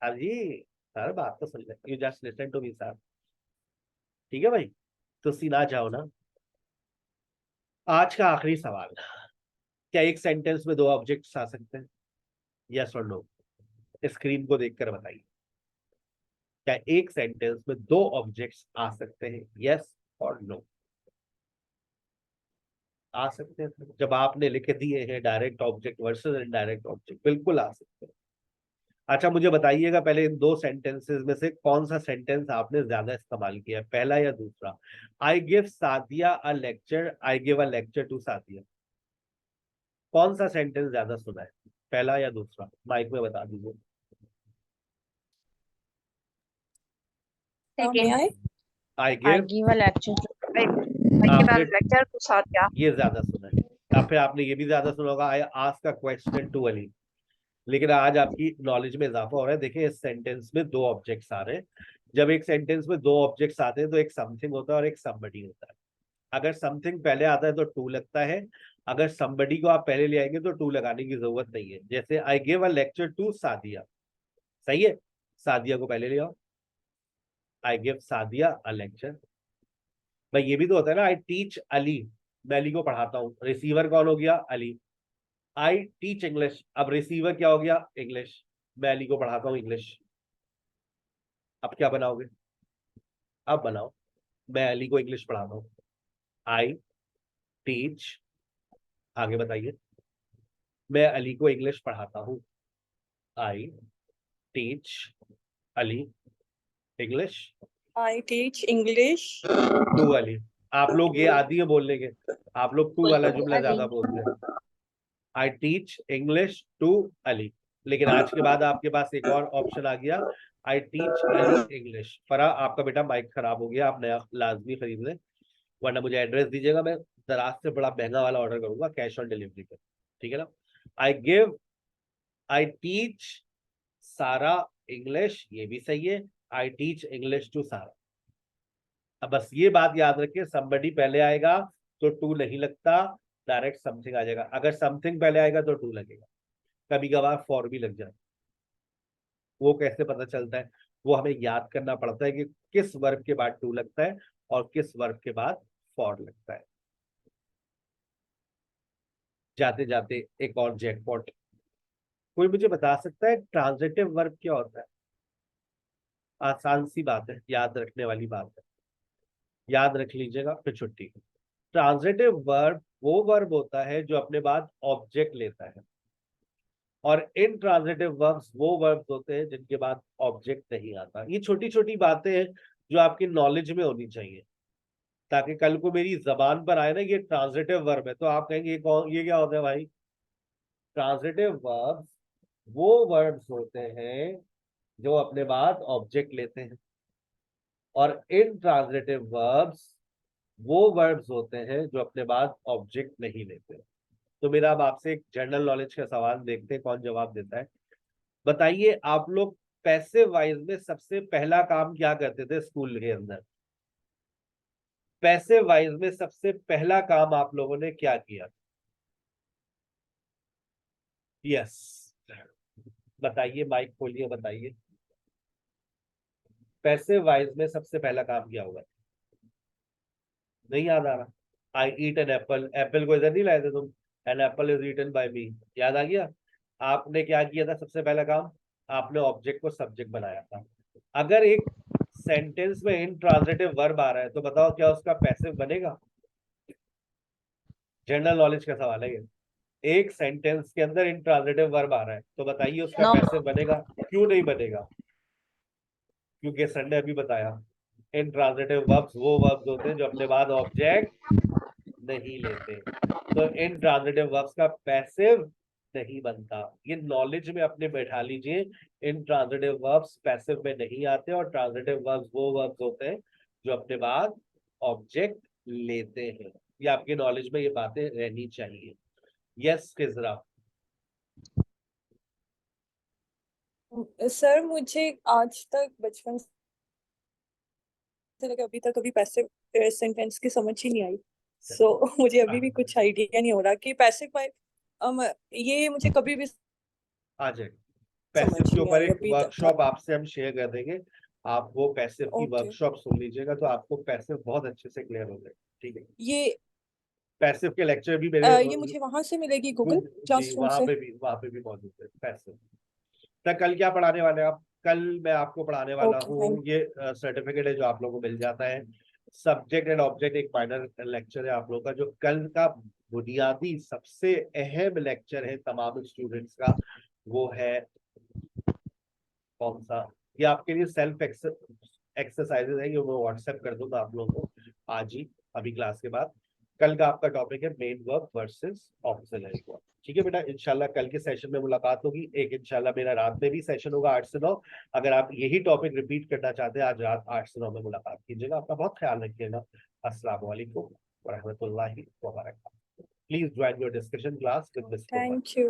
Speaker 1: sir ji, sir बात तो सुन ले, you just listen to me sir. ठीक है भाई? तो सीना जाओ ना। आज का आखिरी सवाल, क्या एक सेंटेंस में दो ऑब्जेक्ट्स आ सकते हैं? यस और नो? स्क्रीन को देखकर बताइए, क्या एक सेंटेंस में दो ऑब्जेक्ट्स आ सकते हैं? यस और नो? आ सकते हैं जब आपने लिख दिए हैं direct object versus indirect object, बिल्कुल आ सकते हैं। अच्छा मुझे बताइएगा पहले इन दो सेंटेंसेस में से कौन सा सेंटेंस आपने ज्यादा इस्तेमाल किया है, पहला या दूसरा? I give Sadia a lecture, I give a lecture to Sadia. कौन सा सेंटेंस ज्यादा सुना है, पहला या दूसरा? माइक में बता दीजिए।
Speaker 3: may
Speaker 4: second.
Speaker 3: I?
Speaker 1: I
Speaker 5: I
Speaker 1: give,
Speaker 5: give a lecture to
Speaker 6: I give a
Speaker 1: आपने
Speaker 6: lecture to Satya.
Speaker 1: ये ज्यादा सुना है, या फिर आपने ये भी ज्यादा सुना होगा I ask a question to Ali. लेकिन आज आपकी नॉलेज में इजाफा हो रहा है। देखिए इस सेंटेंस में दो ऑब्जेक्ट्स आ रहे हैं। जब एक सेंटेंस में दो ऑब्जेक्ट्स आते हैं तो एक समथिंग होता है और एक समबडी होता है। अगर समथिंग पहले आता है तो टू लगता है, अगर समबडी को आप पहले ले आएंगे तो टू लगाने की जरूरत नहीं है। जैसे I give a lecture to Sadia, सही है, सादिया को पहले ले आओ, I give Sadia a lecture. भाई ये भी तो होता है ना, आई टीच अली, मैं अली को पढ़ाता हूँ, रिसीवर कौन हो गया? अली। आई टीच इंग्लिश, अब रिसीवर क्या हो गया? इंग्लिश, मैं अली को पढ़ाता हूँ इंग्लिश। अब क्या बनाओगे? अब बनाओ, मैं अली को इंग्लिश पढ़ाता हूँ, आई टीच, आगे बताइए, मैं अली को इंग्लिश पढ़ाता हूँ, I teach Ali English
Speaker 6: I teach English.
Speaker 1: To Ali. आप लोग ये आदी है बोलने के, आप लोग टू वाला जुमला ज्यादा बोलते हैं, I teach English to Ali. लेकिन आज के बाद आपके पास एक और ऑप्शन आ गया, आई टीच अली इंग्लिश। फरा आपका बेटा माइक खराब हो गया, आप नया लाजमी खरीद लें, वरना मुझे एड्रेस दीजिएगा, मैं दराज से बड़ा महंगा वाला ऑर्डर करूंगा कैश ऑन डिलीवरी पर, ठीक है ना? आई टीच सारा इंग्लिश, ये भी सही है, आई टीच इंग्लिश टू सारा। अब बस ये बात याद रखिए, somebody पहले आएगा तो टू नहीं लगता, डायरेक्ट समथिंग आ जाएगा। अगर समथिंग पहले आएगा तो टू लगेगा, कभी कभार फॉर भी लग जाए। वो कैसे पता चलता है? वो हमें याद करना पड़ता है कि किस वर्ब के बाद टू लगता है और किस वर्ब के बाद फॉर लगता है। जाते जाते एक और जैकपॉट, कोई मुझे बता सकता है ट्रांजिटिव वर्ब क्या होता है? आसान सी बात है, याद रखने वाली बात है, याद रख लीजिएगा फिर छुट्टी। ट्रांजिटिव वर्ब वो वर्ब होता है जो अपने बाद ऑब्जेक्ट लेता है, और इनट्रांजिटिव वर्ब्स वो वर्ब्स होते हैं जिनके बाद ऑब्जेक्ट नहीं आता। ये छोटी छोटी बातें हैं जो आपकी नॉलेज में होनी चाहिए, ताकि कल को मेरी जबान पर आए ना ये ट्रांजिटिव वर्ब है तो आप कहेंगे ये कौन, ये क्या होता है भाई? ट्रांजिटिव वर्ब्स वो वर्ब्स होते हैं जो अपने बाद ऑब्जेक्ट लेते हैं, और इनट्रांजिटिव वर्ब्स वो वर्ब्स होते हैं जो अपने बाद ऑब्जेक्ट नहीं लेते। तो मेरा अब आपसे एक जनरल नॉलेज का सवाल, देखते हैं कौन जवाब देता है। बताइए आप लोग पैसिव वाइज में सबसे पहला काम क्या करते थे स्कूल के अंदर? पैसिव वाइज में सबसे पहला काम आप लोगों ने क्या किया? यस, बताइए, माइक खोलिए, बताइए पैसिव वाइज में सबसे पहला काम क्या हुआ? नहीं याद आ रहा? I eat an apple, apple को इधर नहीं लाए थे तुम, an apple is eaten by me, याद आ गया? आपने क्या किया था सबसे पहला काम? आपने ऑब्जेक्ट को सब्जेक्ट बनाया था। अगर एक सेंटेंस में इनट्रांजिटिव वर्ब आ रहा है तो बताओ क्या उसका पैसिव बनेगा? जनरल नॉलेज का सवाल है ये। एक सेंटेंस के अंदर इनट्रांजिटिव वर्ब आ रहा है तो बताइए उसका
Speaker 5: No.
Speaker 1: पैसिव बनेगा? क्यों नहीं बनेगा? क्योंकि सर ने अभी बताया इनट्रांजिटिव वर्ब्स वो वर्ब्स होते हैं जो अपने बाद ऑब्जेक्ट नहीं लेते, तो इनट्रांजिटिव वर्ब्स का पैसिव नहीं बनता। ये नॉलेज में अपने बैठा लीजिए, इनट्रांजिटिव वर्ब्स पैसिव में नहीं आते, और ट्रांजिटिव वर्ब्स वो वर्ब्स होते हैं जो अपने बाद ऑब्जेक्ट लेते हैं। ये आपके नॉलेज में ये बातें रहनी चाहिए। यस खिजरा।
Speaker 6: सर मुझे आज तक बचपन से लेकर अभी तक कभी पैसिव सेंटेंस की समझ ही नहीं आई। सो मुझे अभी भी कुछ आइडिया नहीं हो रहा कि पैसिव ये मुझे कभी भी
Speaker 1: आ जाए, पैसिव
Speaker 6: समझ
Speaker 1: के
Speaker 6: नहीं
Speaker 1: ऊपर
Speaker 6: आई
Speaker 1: एक
Speaker 6: अभी तक।
Speaker 1: वर्कशॉप आपसे हम शेयर कर देंगे, आप वो पैसिव की
Speaker 6: ओके,
Speaker 1: वर्कशॉप सुन लीजिएगा तो आपको पैसिव बहुत अच्छे से क्लियर हो जाएगा, ठीक है?
Speaker 6: ये
Speaker 1: पैसिव के लेक्चर भी मेरे
Speaker 6: ये मुझे वहां से मिलेगी गूगल
Speaker 1: जी
Speaker 6: क्लासरूम से?
Speaker 1: वहां पे भी मौजूद है पैसिव। तो कल क्या पढ़ाने वाले हैं आप? कल मैं आपको पढ़ाने वाला
Speaker 6: ओके,
Speaker 1: हूँ,
Speaker 6: थैंक
Speaker 1: ये सर्टिफिकेट है जो आप लोगों को मिल जाता है। सब्जेक्ट एंड ऑब्जेक्ट एक फाइनल लेक्चर है आप लोगों का, जो कल का बुनियादी सबसे अहम लेक्चर है तमाम स्टूडेंट्स का, वो है कौन सा, ये आपके लिए सेल्फ एक्सरसाइजेज है, ये मैं व्हाट्सएप कर दूंगा आप लोगों को आज ही, अभी क्लास के बाद। कल का आपका टॉपिक है main verb versus auxiliary verb. ठीक है बेटा, इंशाल्लाह कल के सेशन में मुलाकात होगी। एक इंशाल्लाह मेरा रात में भी सेशन होगा 8 से 9। अगर आप यही टॉपिक रिपीट करना चाहते हैं, आज रात 8 से 9 में मुलाकात कीजिएगा। अपना बहुत ख्याल रखिएगा। अस्सलाम वालेकुम व रहमतुल्लाहि व बरकातहू। Please join your discussion class with miss
Speaker 6: thank you.